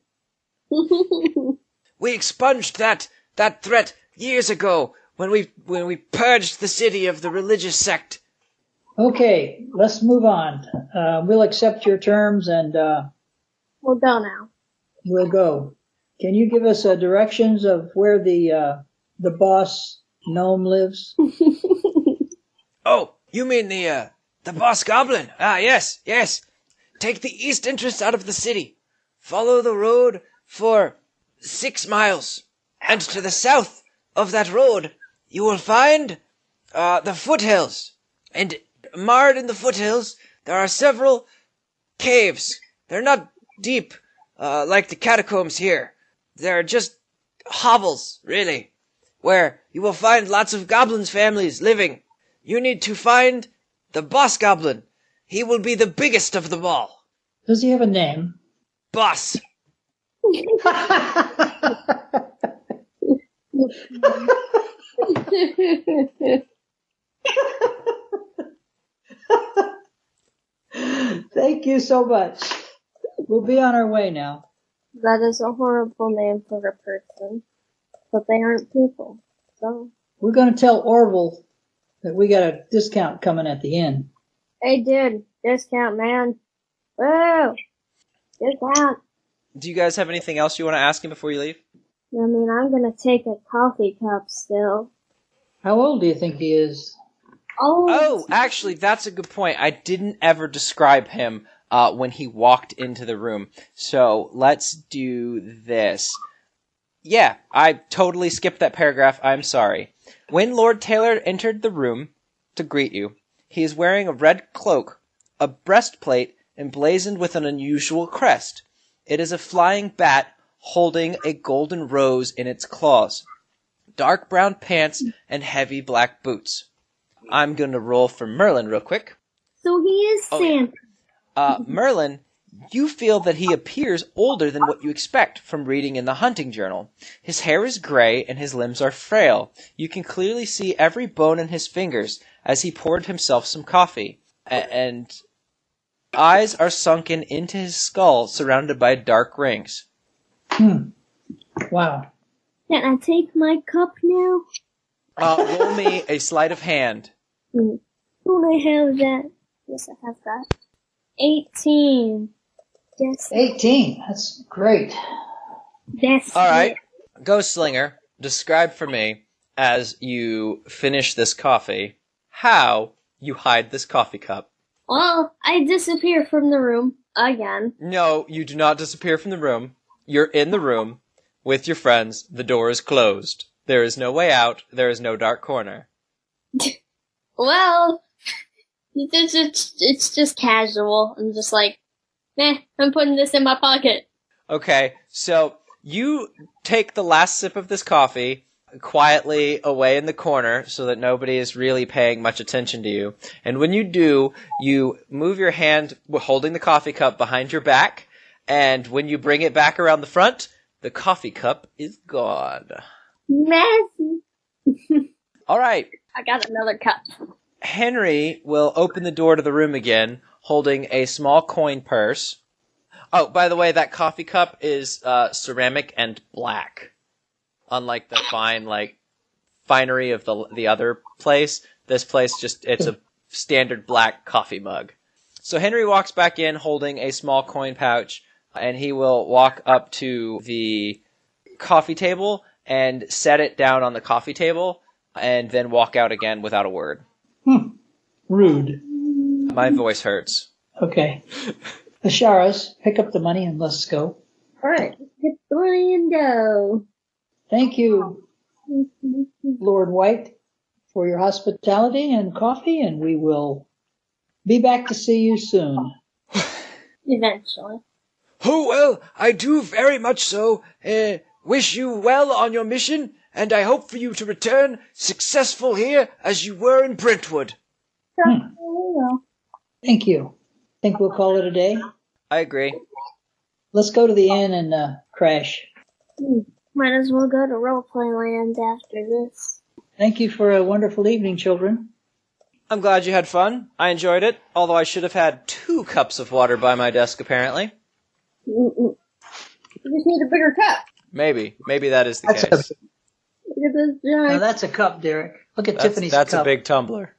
We expunged that threat years ago when we purged the city of the religious sect. Okay, let's move on. We'll accept your terms and We'll go now. we'll go. Can you give us directions of where the boss gnome lives? Oh, you mean the boss goblin? Ah, yes. Take the east entrance out of the city. Follow the road for 6 miles. And to the south of that road, you will find the foothills. And marred in the foothills, there are several caves. They're not deep like the catacombs here. They're just hovels, really, where you will find lots of goblins' families living. You need to find the boss goblin. He will be the biggest of them all. Does he have a name? Boss. Thank you so much. We'll be on our way now. That is a horrible name for a person. But they aren't people. So. We're going to tell Orvil that we got a discount coming at the end. Hey dude, discount man. Woo! Discount. Do you guys have anything else you want to ask him before you leave? I mean, I'm gonna take a coffee cup still. How old do you think he is? Oh, actually, that's a good point. I didn't ever describe him when he walked into the room. So let's do this. Yeah, I totally skipped that paragraph. I'm sorry. When Lord Taylor entered the room to greet you, he is wearing a red cloak, a breastplate emblazoned with an unusual crest. It is a flying bat holding a golden rose in its claws, dark brown pants, and heavy black boots. I'm going to roll for Merlin real quick. So he is Santa. Merlin, you feel that he appears older than what you expect from reading in the hunting journal. His hair is gray and his limbs are frail. You can clearly see every bone in his fingers as he poured himself some coffee. And eyes are sunken into his skull, surrounded by dark rings. Wow. Can I take my cup now? Roll me a sleight of hand. Don't I have that? Yes, I have that. 18. Yes. 18. That's great. That's All right. Ghostslinger, describe for me, as you finish this coffee, how you hide this coffee cup. Well, I disappear from the room again. No, you do not disappear from the room. You're in the room with your friends. The door is closed. There is no way out. There is no dark corner. Well, it's just casual. I'm just like, I'm putting this in my pocket. Okay, so you take the last sip of this coffee quietly away in the corner so that nobody is really paying much attention to you. And when you do, you move your hand holding the coffee cup behind your back, and when you bring it back around the front, the coffee cup is gone. Messy. All right. I got another cup. Henry will open the door to the room again, holding a small coin purse. Oh, by the way, that coffee cup is ceramic and black. Unlike the finery of the other place, this place it's a standard black coffee mug. So Henry walks back in holding a small coin pouch, and he will walk up to the coffee table and set it down on the coffee table, and then walk out again without a word. Rude. My voice hurts. Okay. Asharis, pick up the money and let's go. Alright, get the money and go. Thank you, Lord Wight, for your hospitality and coffee, and we will be back to see you soon. Eventually. Oh, well, I do very much so. Wish you well on your mission, and I hope for you to return successful here as you were in Brentwood. Thank you. Think we'll call it a day? I agree. Let's go to the inn and crash. Might as well go to roleplay land after this. Thank you for a wonderful evening, children. I'm glad you had fun. I enjoyed it, although I should have had 2 cups of water by my desk, apparently. You just need a bigger cup. Maybe that is the case. Now that's a cup, Derek. Look at Tiffany's cup. That's a big tumbler.